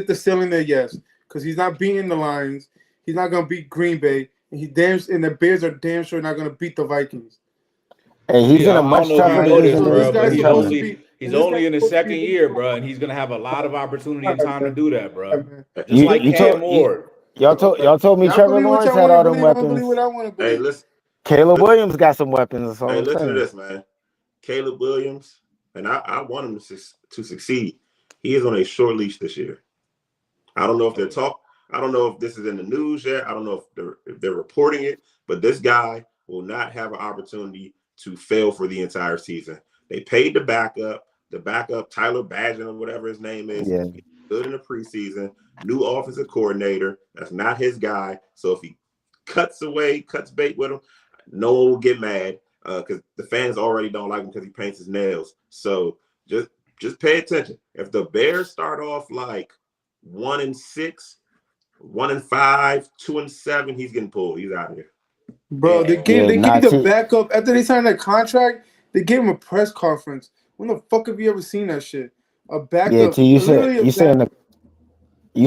the ceiling there, yes, because he's not beating the Lions. He's not gonna beat Green Bay, and the Bears are damn sure not gonna beat the Vikings. And he's in a much tougher position. He's only in his second year, bro, and he's gonna have a lot of opportunity and time to do that, bro. Just like Cam Ward. Y'all told me Trevor Lawrence had all them weapons. Hey, listen. Caleb Williams got some weapons. Hey, listen to this, man. Caleb Williams, and I want him to succeed. He is on a short leash this year. I don't know if I don't know if this is in the news yet. I don't know if they're reporting it, but this guy will not have an opportunity to fail for the entire season. They paid the backup Tyler Badgen or whatever his name is. Yeah. He's good in the preseason. New offensive coordinator. That's not his guy. So if he cuts bait with him, no one will get mad because the fans already don't like him because he paints his nails. So just pay attention. If the Bears start off like 1-6, 1-5, 2-7, he's getting pulled. He's out of here. Bro, they gave the backup after they signed that contract. They gave him a press conference. When the fuck have you ever seen that shit? A backup. Yeah, T, you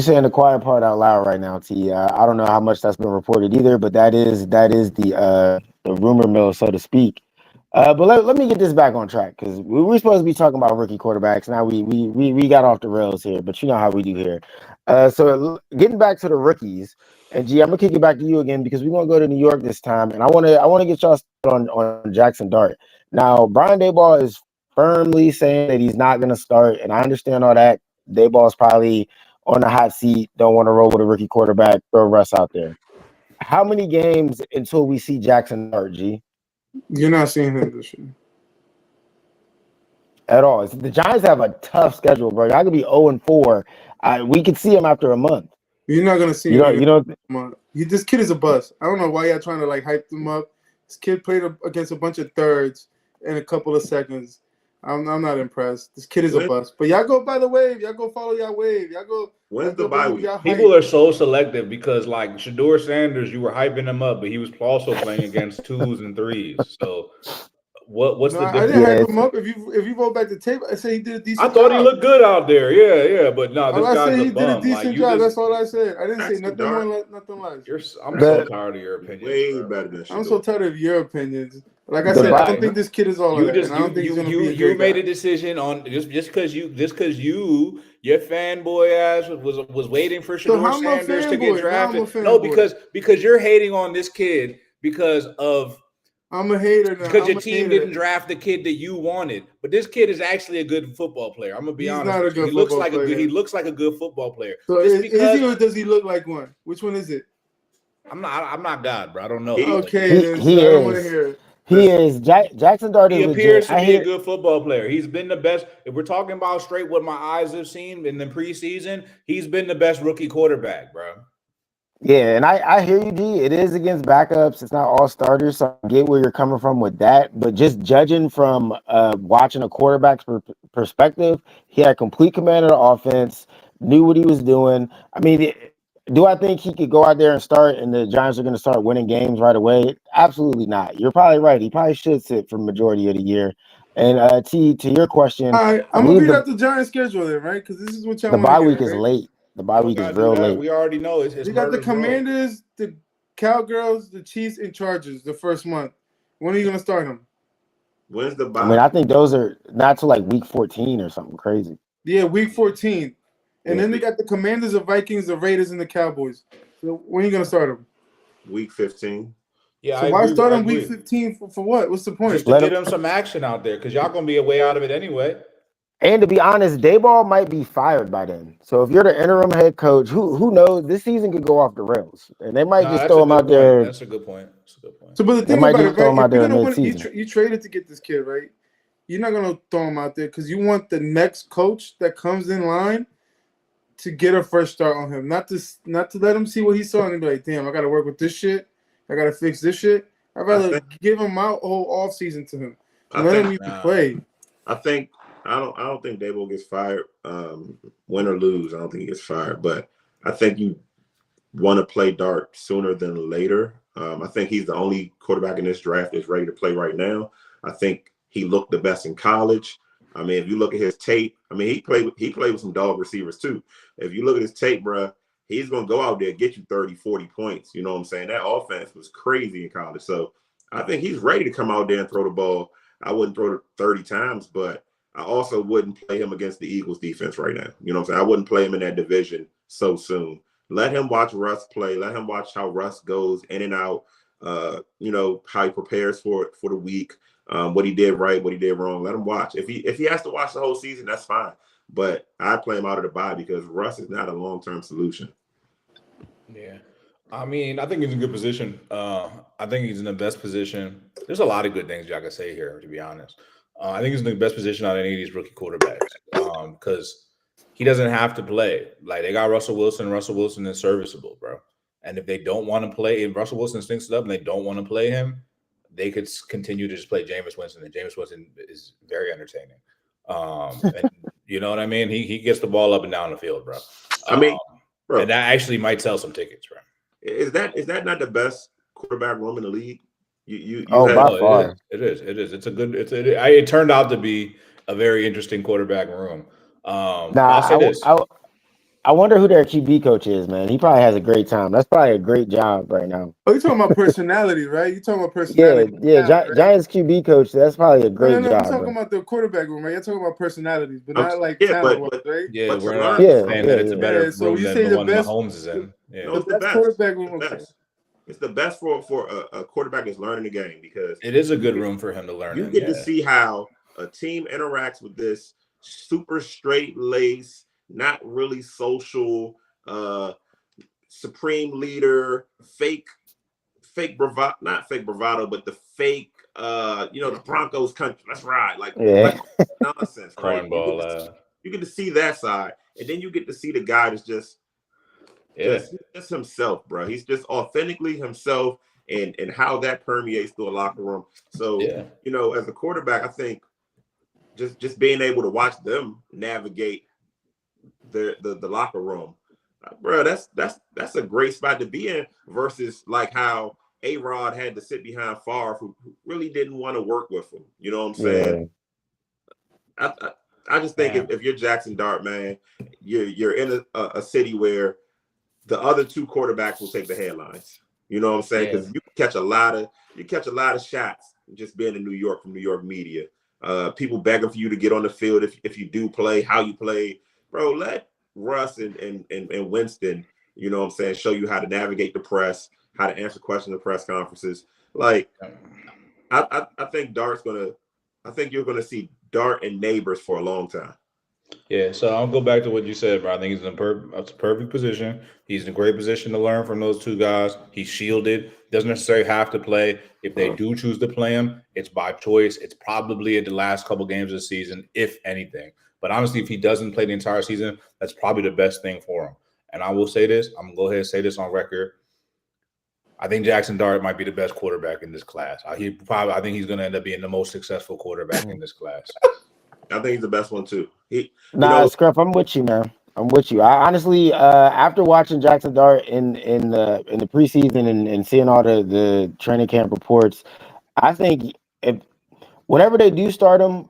saying the quiet part out loud right now, T. I don't know how much that's been reported either, but that is the rumor mill, so to speak. But let me get this back on track because we were supposed to be talking about rookie quarterbacks. Now we got off the rails here, but you know how we do here. So getting back to the rookies, and G, I'm gonna kick it back to you again because we're gonna go to New York this time, and I want to get y'all started on Jackson Dart. Now Brian Daboll is firmly saying that he's not gonna start, and I understand all that. Daboll's probably on the hot seat, don't want to roll with a rookie quarterback, throw Russ out there. How many games until we see Jackson Dart, G? You're not seeing him this year. At all. The Giants have a tough schedule, bro. I could be 0-4. We could see him after a month. You're not going to see him. This kid is a bust. I don't know why y'all trying to like hype him up. This kid played against a bunch of thirds in a couple of seconds. I'm not impressed. This kid is a bust. But y'all go by the wave. Y'all go follow y'all wave. Y'all go. When's the bye week? People are so selective because like Shedeur Sanders, you were hyping him up, but he was also playing against 2s and 3s. So what's the difference? I didn't hype him up. If you roll back the tape, I said he did a decent job. I thought he looked good out there. Yeah. But no, this guy's a bum. He did a decent job. That's all I said. I didn't say nothing more, nothing less. I'm so tired of your opinions. Way better than I'm so tired of your opinions. Like I said, I don't think this kid is all of that. I don't think he's gonna be a you made guy. a decision on just because you your fanboy ass was waiting for Shedeur Sanders to get drafted. No, because you're hating on this kid because of I'm a hater now. Because your team didn't draft the kid that you wanted, but this kid is actually a good football player. I'm gonna be honest. Not a good he looks like a good football player. So is he or does he look like one? Which one is it? I'm not God, bro. I don't know. Okay, I don't want to hear it. He is Jackson Dart. He appears to be a good football player. He's been the best. If we're talking about straight what my eyes have seen in the preseason, he's been the best rookie quarterback, bro. Yeah, and I hear you, D. It is against backups. It's not all starters, so I get where you're coming from with that. But just judging from watching a quarterback's perspective, he had complete command of the offense, knew what he was doing. I mean, do I think he could go out there and start and the Giants are going to start winning games right away? Absolutely not. You're probably right. He probably should sit for the majority of the year. And T, to your question, all right, I'm going to read out the Giants schedule then, right? Because this is what y'all the bye week is late. The bye week is real late. We already know it's you got the Commanders, the Cowgirls, the Chiefs, and Chargers the first month. When are you going to start them? When's the bye? I mean, I think those are not till like week 14 or something crazy. Yeah, week 14. And then they got the Commanders, the Vikings, the Raiders, and the Cowboys. So when are you going to start them? Week 15. Yeah, so why start them week 15 for what? What's the point? Just to get them some action out there because y'all going to be way out of it anyway. And to be honest, Dayball might be fired by then. So if you're the interim head coach, who knows? This season could go off the rails, and they might No, just that's throw a him good out point. there. That's a good point. That's a good point. So, but the They thing might about it, just throw right? him If out there you're gonna in win, mid-season. you traded to get this kid, right? You're not gonna throw him out there because you want the next coach that comes in line to get a fresh start on him, not to let him see what he saw and be like, damn, I got to work with this shit. I got to fix this shit. I'd rather give him my whole off season to him. Let him even play. I don't think Dayball gets fired, win or lose. I don't think he gets fired, but I think you want to play Dart sooner than later. I think he's the only quarterback in this draft that's ready to play right now. I think he looked the best in college. I mean, if you look at his tape, I mean, he played with some dog receivers too. If you look at his tape, bro, he's going to go out there and get you 30, 40 points. You know what I'm saying? That offense was crazy in college. So I think he's ready to come out there and throw the ball. I wouldn't throw it 30 times, but I also wouldn't play him against the Eagles defense right now. You know what I'm saying? I wouldn't play him in that division so soon. Let him watch Russ play. Let him watch how Russ goes in and out, you know, how he prepares for the week, what he did right, what he did wrong. Let him watch. If he has to watch the whole season, that's fine. But I play him out of the bye because Russ is not a long-term solution. Yeah. I mean, I think he's in a good position. I think he's in the best position. There's a lot of good things y'all can say here, to be honest. I think he's in the best position out of any of these rookie quarterbacks because he doesn't have to play. Like, they got Russell Wilson. Russell Wilson is serviceable, bro. And if they don't want to play, if Russell Wilson stinks it up and they don't want to play him, they could continue to just play Jameis Winston. And Jameis Winston is very entertaining. And you know what I mean? He gets the ball up and down the field, bro. I mean, bro, and that actually might sell some tickets, bro. Is that not the best quarterback room in the league? By far. It is. It turned out to be a very interesting quarterback room. I'll say this. I wonder who their QB coach is, man. He probably has a great time. That's probably a great job right now. Oh, you're talking about personality, right? You're talking about personality. Yeah. Giants QB coach. That's probably a great job. I'm talking about the quarterback room, right? You're talking about personalities, but not like talent, right? Yeah, but we're not saying that it's a better room than the one Mahomes is in. Yeah. No, it's the best. Quarterback room. It's the best for a quarterback that's learning the game because it is a good room for him to learn. You get to see how a team interacts with this super straight lace, not really social, supreme leader, fake bravado, not fake bravado, but the fake, the Broncos country. Let's ride, like nonsense, right? You get to see that side, and then you get to see the guy that's just himself, bro. He's just authentically himself, and how that permeates through a locker room. So, as a quarterback, I think just being able to watch them navigate the locker room, bro, that's a great spot to be in versus like how A-Rod had to sit behind Favre, who really didn't want to work with him. You know what I'm saying? Yeah. I just think if you're Jackson Dart, man, you're in a city where the other two quarterbacks will take the headlines. You know what I'm saying? Because you catch a lot of shots just being in New York from New York media. People begging for you to get on the field if you do play, how you play. Bro, let Russ and Winston, you know what I'm saying, show you how to navigate the press, how to answer questions in press conferences. Like, I think I think you're gonna see Dart and Neighbors for a long time. Yeah, so I'll go back to what you said, bro. I think he's in a perfect position. He's in a great position to learn from those two guys. He's shielded. Doesn't necessarily have to play. If they do choose to play him, it's by choice. It's probably at the last couple games of the season, if anything. But honestly, if he doesn't play the entire season, that's probably the best thing for him. And I will say this. I'm going to go ahead and say this on record. I think Jackson Dart might be the best quarterback in this class. I think he's going to end up being the most successful quarterback in this class. I think he's the best one too. Scruff, I'm with you, man. I'm with you. I honestly, after watching Jackson Dart in the preseason and seeing all the training camp reports, I think if whenever they do start him,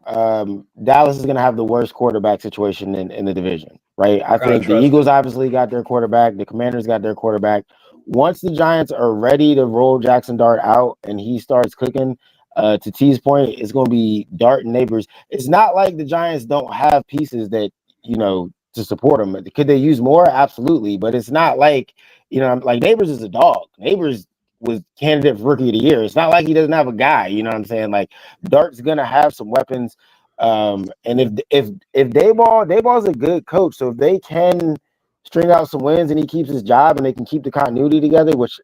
Dallas is going to have the worst quarterback situation in the division, right? I think the Eagles obviously got their quarterback. The Commanders got their quarterback. Once the Giants are ready to roll Jackson Dart out and he starts cooking, to T's point, it's going to be Dart and Neighbors. It's not like the Giants don't have pieces that, to support them. Could they use more? Absolutely. But it's not like, like Neighbors is a dog. Neighbors was candidate for Rookie of the Year. It's not like he doesn't have a guy, you know what I'm saying? Like, Dart's going to have some weapons. And if Dayball's a good coach, so if they can string out some wins and he keeps his job and they can keep the continuity together, which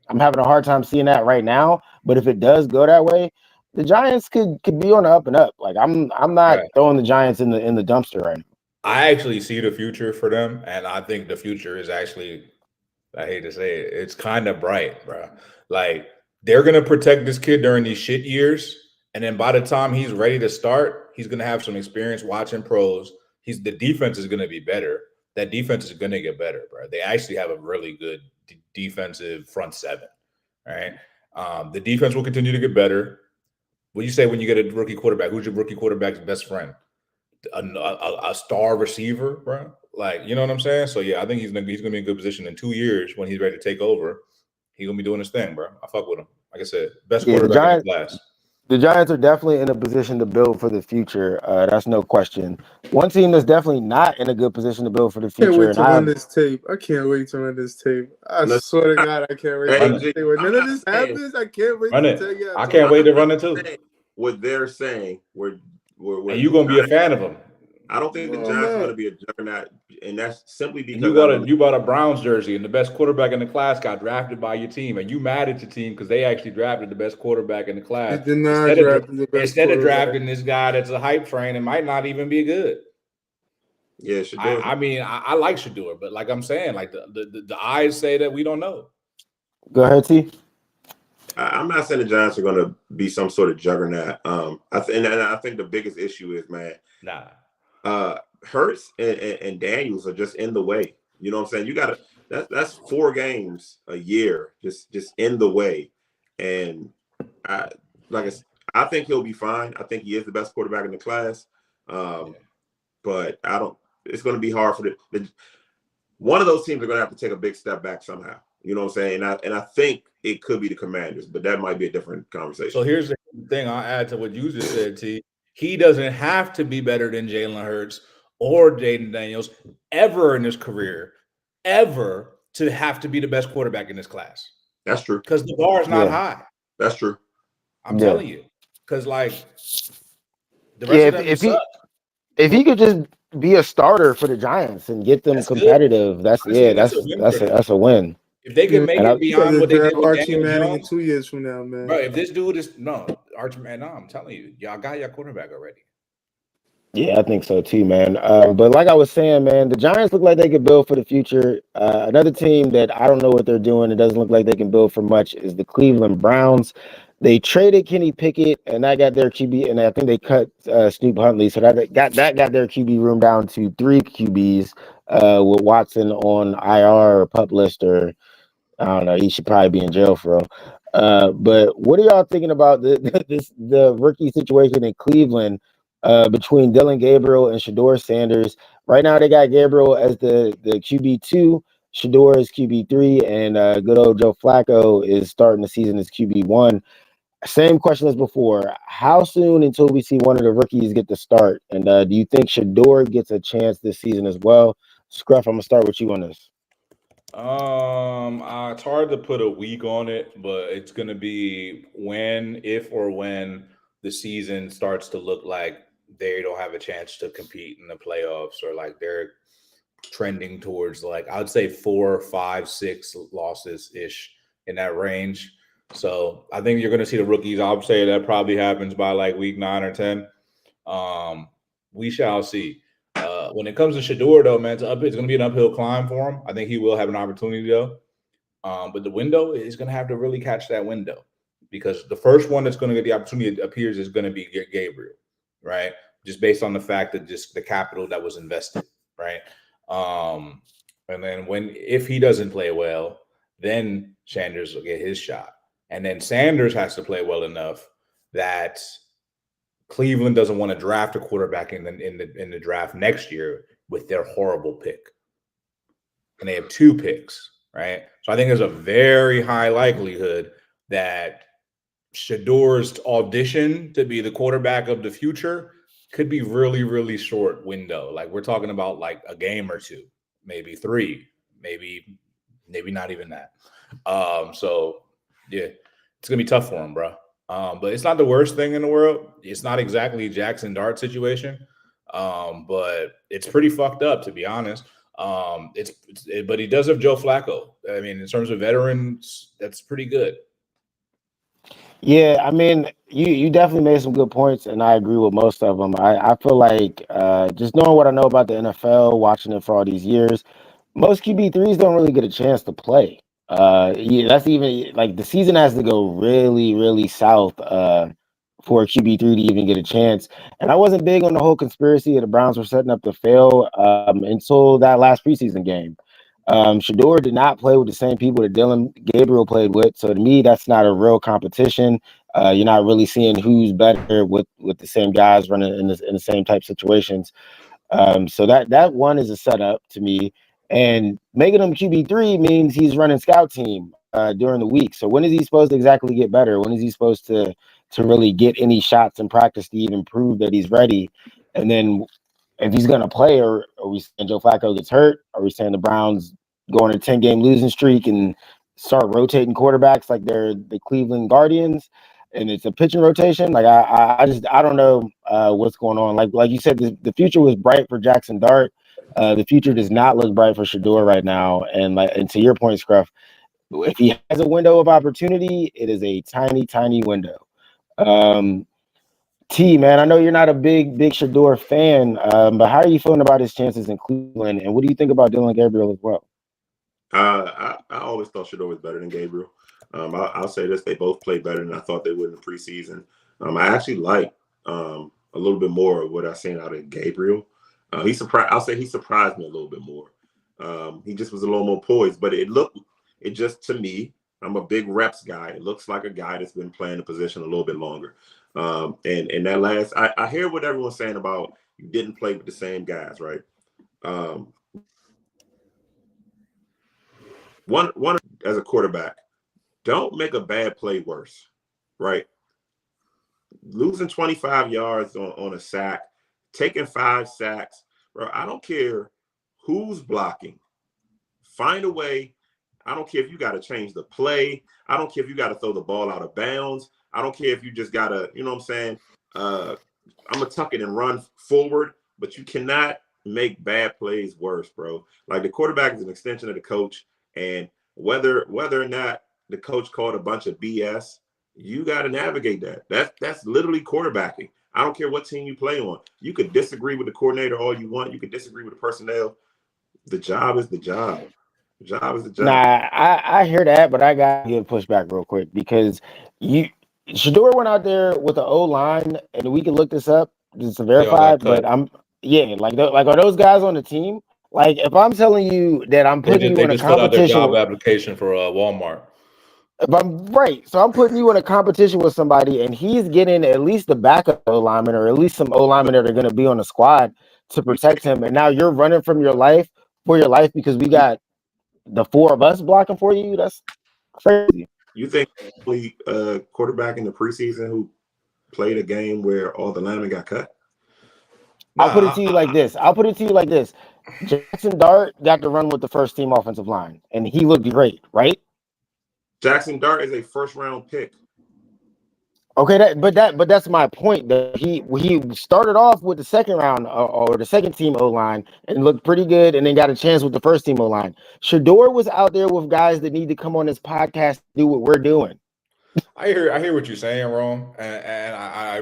I'm having a hard time seeing that right now. But if it does go that way, the Giants could be on the up and up. Like I'm not throwing the Giants in the dumpster right now. I actually see the future for them, and I think the future is actually, I hate to say it, it's kind of bright, bro. Like they're gonna protect this kid during these shit years, and then by the time he's ready to start, he's gonna have some experience watching pros. The defense is gonna be better. That defense is gonna get better, bro. They actually have a really good defensive front seven, right? The defense will continue to get better. What do you say when you get a rookie quarterback? Who's your rookie quarterback's best friend? A star receiver, bro. Like, you know what I'm saying? So yeah, I think he's gonna be in a good position in 2 years when he's ready to take over. He's gonna be doing his thing, bro. I fuck with him. Like I said, best quarterback in the class. The Giants are definitely in a position to build for the future. That's no question. One team that's definitely not in a good position to build for the future. I can't wait to run this tape. I can't wait to run this tape. I swear to God, I can't wait to say when none of this happens. I can't wait to tell you. I can't wait to run it too. What they're saying, we're and you're gonna be a fan of them. I don't think the Giants are going to be a juggernaut, and that's simply because you bought a Browns jersey, and the best quarterback in the class got drafted by your team, and you mad at your team because they actually drafted the best quarterback in the class. Instead of drafting this guy that's a hype train, it might not even be good. Yeah, Shedeur. I mean, I like Shedeur, but like I'm saying, like the eyes say that we don't know. Go ahead, T. I'm not saying the Giants are going to be some sort of juggernaut. I think the biggest issue is, man, Hurts and Daniels are just in the way. You know what I'm saying? You got to that's 4 games a year just in the way. And I think he'll be fine. I think he is the best quarterback in the class. But it's going to be hard for one of those teams are going to have to take a big step back somehow. You know what I'm saying? And I think it could be the Commanders, but that might be a different conversation. So here's the thing I'll add to what you just said, T. He doesn't have to be better than Jalen Hurts or Jaden Daniels ever in his career, ever to have to be the best quarterback in this class. That's true. Because the bar is not high. That's true. I'm telling you. Because, like, the rest of them suck. If he could just be a starter for the Giants and get them competitive, that's a win. If they could make it beyond what they did with Archie Manning in 2 years from now, man. Bro, if this dude is Archie Manning, I'm telling you, y'all got your quarterback already. Yeah, I think so too, man. But like I was saying, man, the Giants look like they could build for the future. Another team that I don't know what they're doing, it doesn't look like they can build for much, is the Cleveland Browns. They traded Kenny Pickett, and that got their QB, and I think they cut Snoop Huntley, so that got their QB room down to 3 QBs with Watson on IR or PUP list, or I don't know. He should probably be in jail for real. But what are y'all thinking about the rookie situation in Cleveland between Dylan Gabriel and Shedeur Sanders? Right now, they got Gabriel as the QB2, Shedeur is QB3, and good old Joe Flacco is starting the season as QB1. Same question as before. How soon until we see one of the rookies get the start? And do you think Shedeur gets a chance this season as well? Scruff, I'm gonna start with you on this. It's hard to put a week on it, but it's gonna be if when the season starts to look like they don't have a chance to compete in the playoffs, or like they're trending towards, like, I would say 4, 5, 6 losses ish in that range. So I think you're gonna see the rookies. I would say that probably happens by like week 9 or 10. We shall see. When it comes to Shedeur, though, man, it's going to be an uphill climb for him. I think he will have an opportunity, though. But the window is going to have to really catch that window, because the first one that's going to get the opportunity, it appears, is going to be Gabriel, right? Just based on the fact that just the capital that was invested, right? And then if he doesn't play well, then Sanders will get his shot. And then Sanders has to play well enough that Cleveland doesn't want to draft a quarterback in the draft next year with their horrible pick. And they have 2 picks, right? So I think there's a very high likelihood that Shedeur's audition to be the quarterback of the future could be really, really short window. Like, we're talking about like a game or 2, maybe 3, maybe not even that. So yeah, it's gonna be tough for him, bro. But it's not the worst thing in the world. It's not exactly Jackson Dart situation, but it's pretty fucked up, to be honest. But he does have Joe Flacco. I mean, in terms of veterans, that's pretty good. Yeah, I mean, you definitely made some good points, and I agree with most of them. I feel like just knowing what I know about the NFL, watching it for all these years, most QB3s don't really get a chance to play. Yeah, that's even like the season has to go really, really south for a QB3 to even get a chance. And I wasn't big on the whole conspiracy that the Browns were setting up to fail until that last preseason game. Shador did not play with the same people that Dylan Gabriel played with. So to me, that's not a real competition. You're not really seeing who's better with the same guys running in the same type situations. So that one is a setup to me. And making him QB3 means he's running scout team during the week. So when is he supposed to exactly get better? When is he supposed to really get any shots in practice to even prove that he's ready? And then if he's going to play, or are we saying Joe Flacco gets hurt? Are we saying the Browns go on a 10-game losing streak and start rotating quarterbacks like they're the Cleveland Guardians? And it's a pitching rotation. Like I don't know what's going on. Like you said, the future was bright for Jackson Dart. The future does not look bright for Shador right now. And to your point, Scruff, if he has a window of opportunity, it is a tiny, tiny window. T, man, I know you're not a big Shador fan, but how are you feeling about his chances in Cleveland? And what do you think about Dylan Gabriel as well? I always thought Shador was better than Gabriel. I'll say this: they both played better than I thought they would in the preseason. I actually like a little bit more of what I've seen out of Gabriel. He surprised me a little bit more. He just was a little more poised, but it just, to me, I'm a big reps guy. It looks like a guy that's been playing the position a little bit longer. And that last, I hear what everyone's saying about you didn't play with the same guys, right? One as a quarterback, don't make a bad play worse, right? Losing 25 yards on a sack, taking 5 sacks, bro. I don't care who's blocking. Find a way. I don't care if you got to change the play. I don't care if you got to throw the ball out of bounds. I don't care if you just got to, you know what I'm saying? I'm going to tuck it and run forward, but you cannot make bad plays worse, bro. Like, the quarterback is an extension of the coach, and whether or not the coach called a bunch of BS, you got to navigate that. That's literally quarterbacking. I don't care what team you play on. You could disagree with the coordinator all you want. You could disagree with the personnel. The job is the job. The job is the job. Nah, I hear that, but I got to give pushback real quick because Shador went out there with the O-line, and we can look this up just to verify, but are those guys on the team? Like, if I'm telling you that I'm putting you in a competition, put out their job application for Walmart. If I'm right, so I'm putting you in a competition with somebody, and he's getting at least the backup O-lineman, or at least some O-linemen that are going to be on the squad to protect him. And now you're running from your life because we got the 4 of us blocking for you. That's crazy. You think quarterback in the preseason who played a game where all the linemen got cut? I'll put it to you like this. Jackson Dart got to run with the first team offensive line, and he looked great, right? Jackson Dart is a first-round pick. Okay, but that's my point. That he started off with the second round or the second team O-line and looked pretty good, and then got a chance with the first team O-line. Shador was out there with guys that need to come on this podcast to do what we're doing. I hear what you're saying, Rome, and I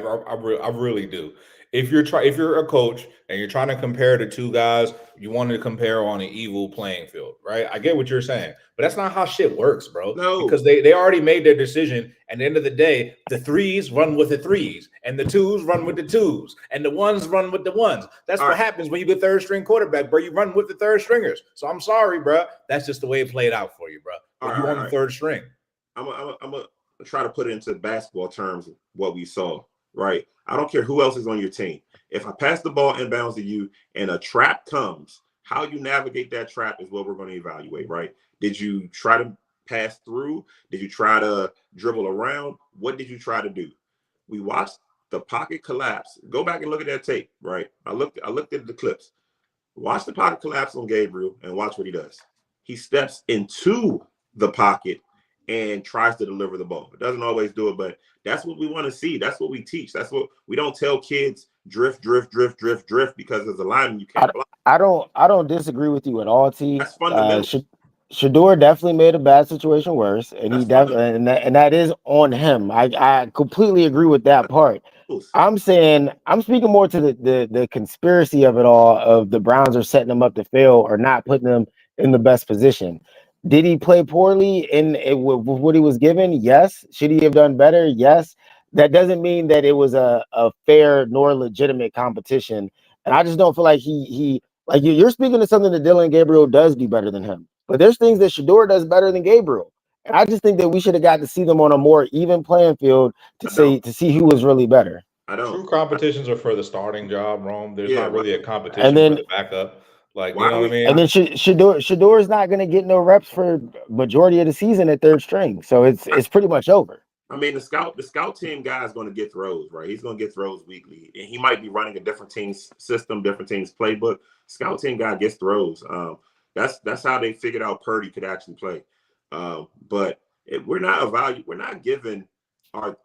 really do. If you're a coach and you're trying to compare the two guys, you want to compare on an evil playing field, right? I get what you're saying, but that's not how shit works, bro. No, because they already made their decision. At the end of the day, the 3s run with the 3s, and the 2s run with the 2s, and the 1s run with the 1s. That's what happens when you get third string quarterback, bro. You run with the third stringers. So I'm sorry, bro. That's just the way it played out for you, bro. You on the third string. I'm gonna try to put it into basketball terms what we saw, right? I don't care who else is on your team. If I pass the ball inbounds to you and a trap comes, how you navigate that trap is what we're going to evaluate, right? Did you try to pass through? Did you try to dribble around? What did you try to do? We watched the pocket collapse. Go back and look at that tape, right? I looked at the clips. Watch the pocket collapse on Gabriel and watch what he does. He steps into the pocket and tries to deliver the ball. It doesn't always do it, but that's what we want to see. That's what we teach. That's what we don't tell kids drift because as a lineman you can't block. I don't disagree with you at all, T. That's fundamental. Shador definitely made a bad situation worse, and That's he definitely and that is on him. I completely agree with that part. I'm speaking more to the conspiracy of it all, of the Browns are setting them up to fail or not putting them in the best position. Did he play poorly with what he was given? Yes. Should he have done better? Yes. That doesn't mean that it was a fair nor legitimate competition. And I just don't feel like he like you're speaking to something that Dillon Gabriel does do better than him. But there's things that Shador does better than Gabriel. And I just think that we should have got to see them on a more even playing field to see who was really better. I don't. True competitions are for the starting job, Rome. There's not really a competition and then, for the backup. Like, you know what I mean? And then Shador is not going to get no reps for majority of the season at third string. So it's pretty much over. I mean, the scout team guy is going to get throws, right? He's going to get throws weekly. And he might be running a different team's system, different team's playbook. Scout team guy gets throws. That's how they figured out Purdy could actually play. But we're not giving our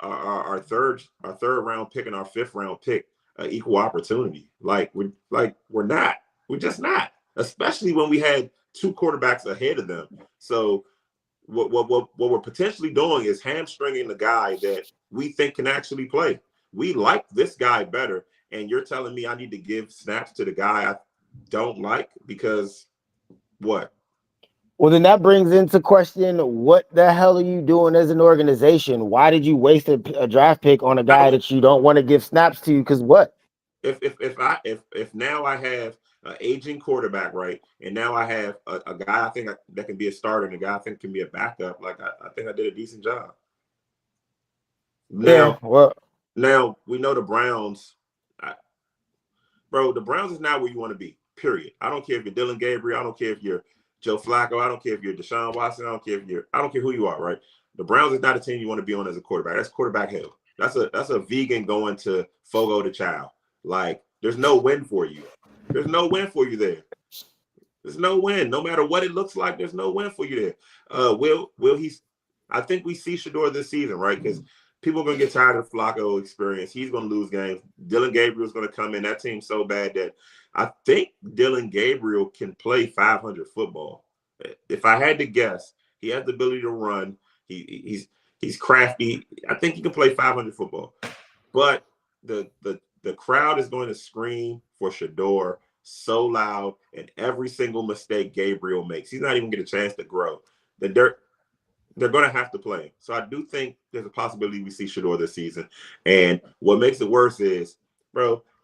third round pick and our fifth round pick equal opportunity. We're not. We're just not. Especially when we had two quarterbacks ahead of them. So what we're potentially doing is hamstringing the guy that we think can actually play. We like this guy better, and you're telling me I need to give snaps to the guy I don't like because what? Well, then that brings into question, what the hell are you doing as an organization? Why did you waste a draft pick on a guy that you don't want to give snaps to? Because what? If now I have an aging quarterback, right, and now I have a guy I think that can be a starter and a guy I think can be a backup, I think I did a decent job. Now we know the Browns, the Browns is not where you want to be, period. I don't care if you're Dillon Gabriel, I don't care if you're Joe Flacco, I don't care if you're Deshaun Watson, I don't care who you are, right? The Browns is not a team you want to be on as a quarterback. That's quarterback hell. That's a vegan going to Fogo de Chao. There's no win for you. There's no win for you there. There's no win. No matter what it looks like, there's no win for you there. I think we see Shador this season, right? Because people are going to get tired of Flacco experience. He's going to lose games. Dillon Gabriel's going to come in. That team's so bad that I think Dillon Gabriel can play 500 football. If I had to guess, he has the ability to run. He's crafty. I think he can play 500 football. But the crowd is going to scream for Shador so loud, and every single mistake Gabriel makes, he's not even get a chance to grow. They're going to have to play him. So I do think there's a possibility we see Shador this season. And what makes it worse is,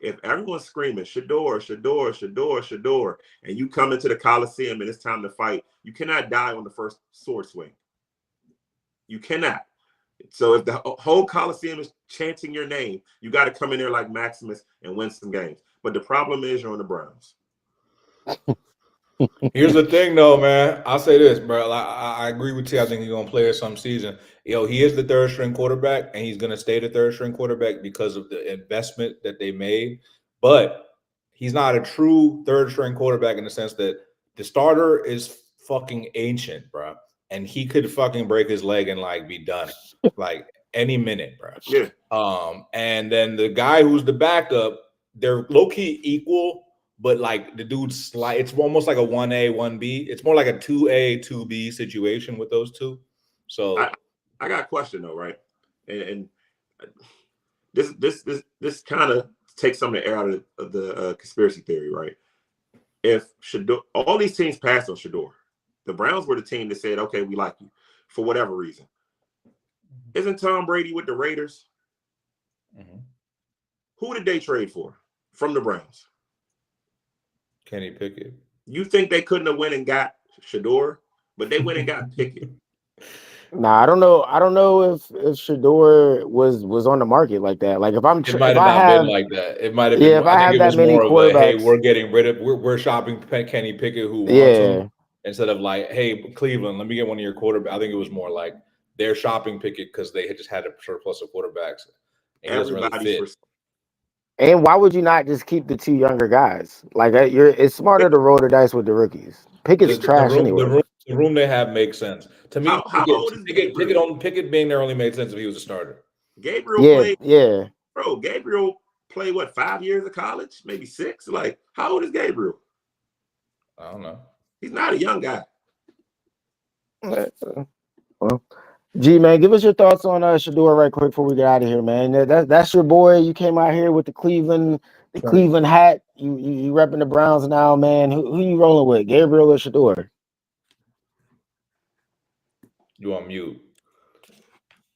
if everyone's screaming Shador, Shador, Shador, Shador, and you come into the Coliseum and it's time to fight, you cannot die on the first sword swing. You cannot. So if the whole Coliseum is chanting your name, you got to come in there like Maximus and win some games. But the problem is you're on the Browns. Here's the thing, though, man. I'll say this, bro. I agree with you. I think he's going to play some season. He is the third string quarterback, and he's going to stay the third string quarterback because of the investment that they made. But he's not a true third string quarterback in the sense that the starter is fucking ancient, bro. And he could fucking break his leg and be done any minute, bro. Yeah. And then the guy who's the backup, they're low-key equal, but the dude's it's almost like a 1A, 1B. It's more like a 2A, 2B situation with those two. So I got a question though, right? And this kind of takes some of the air out of the conspiracy theory, right? If Shador, all these teams passed on Shador. The Browns were the team that said, okay, we like you for whatever reason. Isn't Tom Brady with the Raiders? Mm-hmm. Who did they trade for from the Browns? Kenny Pickett. You think they couldn't have went and got Shador, but they went and got Pickett? Nah, I don't know. I don't know if Shador was on the market like that. Like if I'm, it might have not been like that. It might have been. Yeah, if I have that many quarterbacks, hey, we're getting rid of. We're shopping Kenny Pickett who wants him. Instead of hey, Cleveland, let me get one of your quarterbacks. I think it was more like they're shopping Pickett because they had just had a surplus of quarterbacks. And everybody. And why would you not just keep the two younger guys? It's smarter to roll the dice with the rookies. Pickett's trash anyway. the room they have makes sense to me. How old is Gabriel? Pickett being there only made sense if he was a starter. Gabriel Yeah, played, yeah. bro. Gabriel played what, 5 years of college, maybe 6. Like, how old is Gabriel? I don't know. He's not a young guy. Well, G man, give us your thoughts on Shedeur right quick before we get out of here, man. That's your boy. You came out here with the Cleveland hat. You repping the Browns now, man. Who you rolling with, Gabriel or Shedeur? You on mute.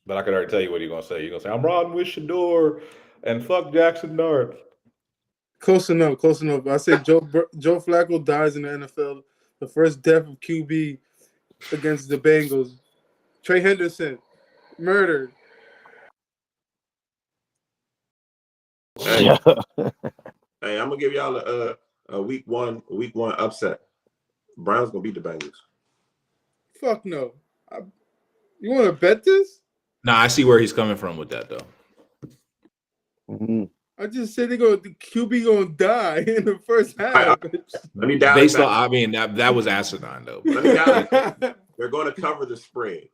But I could already tell you what you're gonna say. You're gonna say, I'm riding with Shedeur and fuck Jackson Dart. Close enough. I said Joe Flacco dies in the NFL. The first death of QB against the Bengals. Trey Henderson murdered. Hey, hey, I'm gonna give y'all a week one upset. Browns gonna beat the Bengals. Fuck no. You want to bet this? Nah, I see where he's coming from with that though. Mhm. I just said the QB gonna die in the first half. Let me dial Based it on, back. I mean, that was asinine though. Let me dial it back. They're going to cover the spread.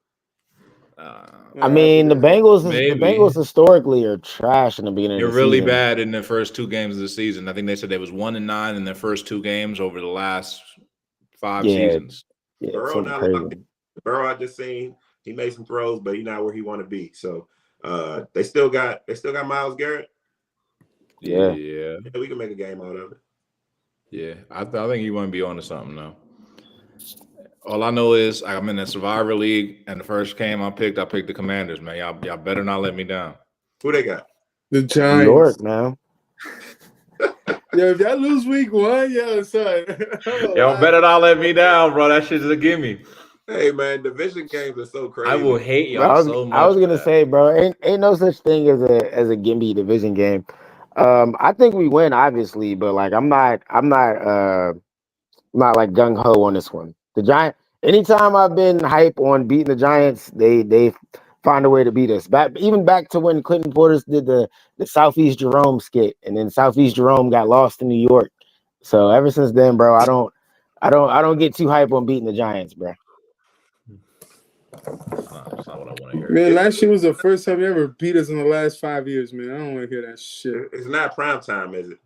I mean, the Bengals Maybe. historically are trash in the beginning They're of the really season. bad in the first 2 games of the season. I think they said they was 1-9 in their first 2 games over the last 5 seasons. Yeah, Burrow something not crazy. locked in. Burrow, I just seen he made some throws, but he's not where he want to be. So they still got Myles Garrett. Yeah. Yeah. We can make a game out of it. Yeah. I think you want to be on to something though. All I know is I'm in the Survivor League, and the first game I picked the Commanders, man. Y'all better not let me down. Who they got? The New Giants. York, man. Yo, if y'all lose week 1, yo, son. Y'all better not let me down, bro. That shit's a gimme. Hey man, division games are so crazy. I will hate Bro, y'all so much. I was for gonna that. say, bro, ain't no such thing as a gimme division game. I think we win, obviously, but like I'm not like gung ho on this one. The Giant. Anytime I've been hype on beating the Giants, they find a way to beat us. Even back to when Clinton Portis did the Southeast Jerome skit, and then Southeast Jerome got lost in New York. So ever since then, bro, I don't get too hype on beating the Giants, bro. That's not what I want to hear. Man, last year was the first time you ever beat us in the last 5 years, man. I don't want to hear that shit. It's not prime time, is it?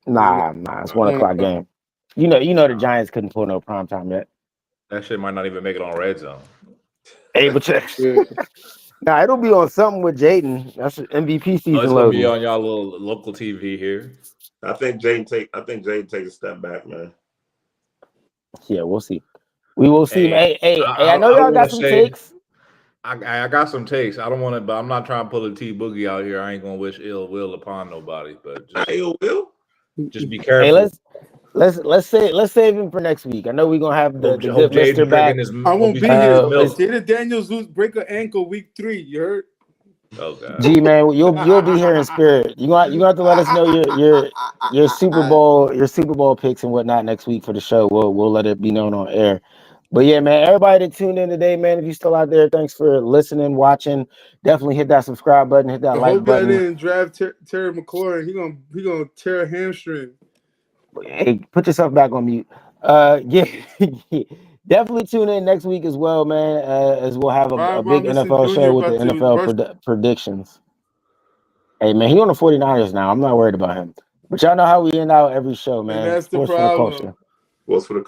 Nah, it's 1 o'clock game. You know the Giants couldn't pull no prime time yet. That shit might not even make it on Red Zone. Hey, but nah, it'll be on something with Jaden. That's MVP season. It's gonna be on y'all little local TV here. I think Jaden takes a step back, man. Yeah, we'll see. We will see. Hey, Hey, I know y'all got some takes. I got some takes. I don't want to, but I'm not trying to pull a T Boogie out here. I ain't gonna wish ill will upon nobody, but just be careful. Hey, let's save him for next week. I know we're gonna have the good Mr. back. I won't be here. Jaden Daniels break an ankle week 3. You heard? Oh God. G man, you'll be here in spirit. You gonna have to let us know your Super Bowl picks and whatnot next week for the show. We'll let it be known on air. But yeah, man, everybody that tuned in today, man, if you're still out there, thanks for listening, watching. Definitely hit that subscribe button, hit that like button. I didn't draft Terry McLaurin. He gonna tear a hamstring. Hey, put yourself back on mute. Yeah, definitely tune in next week as well, man. As we'll have a big NFL show with the NFL predictions. Hey, man, he on the 49ers now. I'm not worried about him. But y'all know how we end out every show, man. And that's the Sports problem. for the culture. What's for the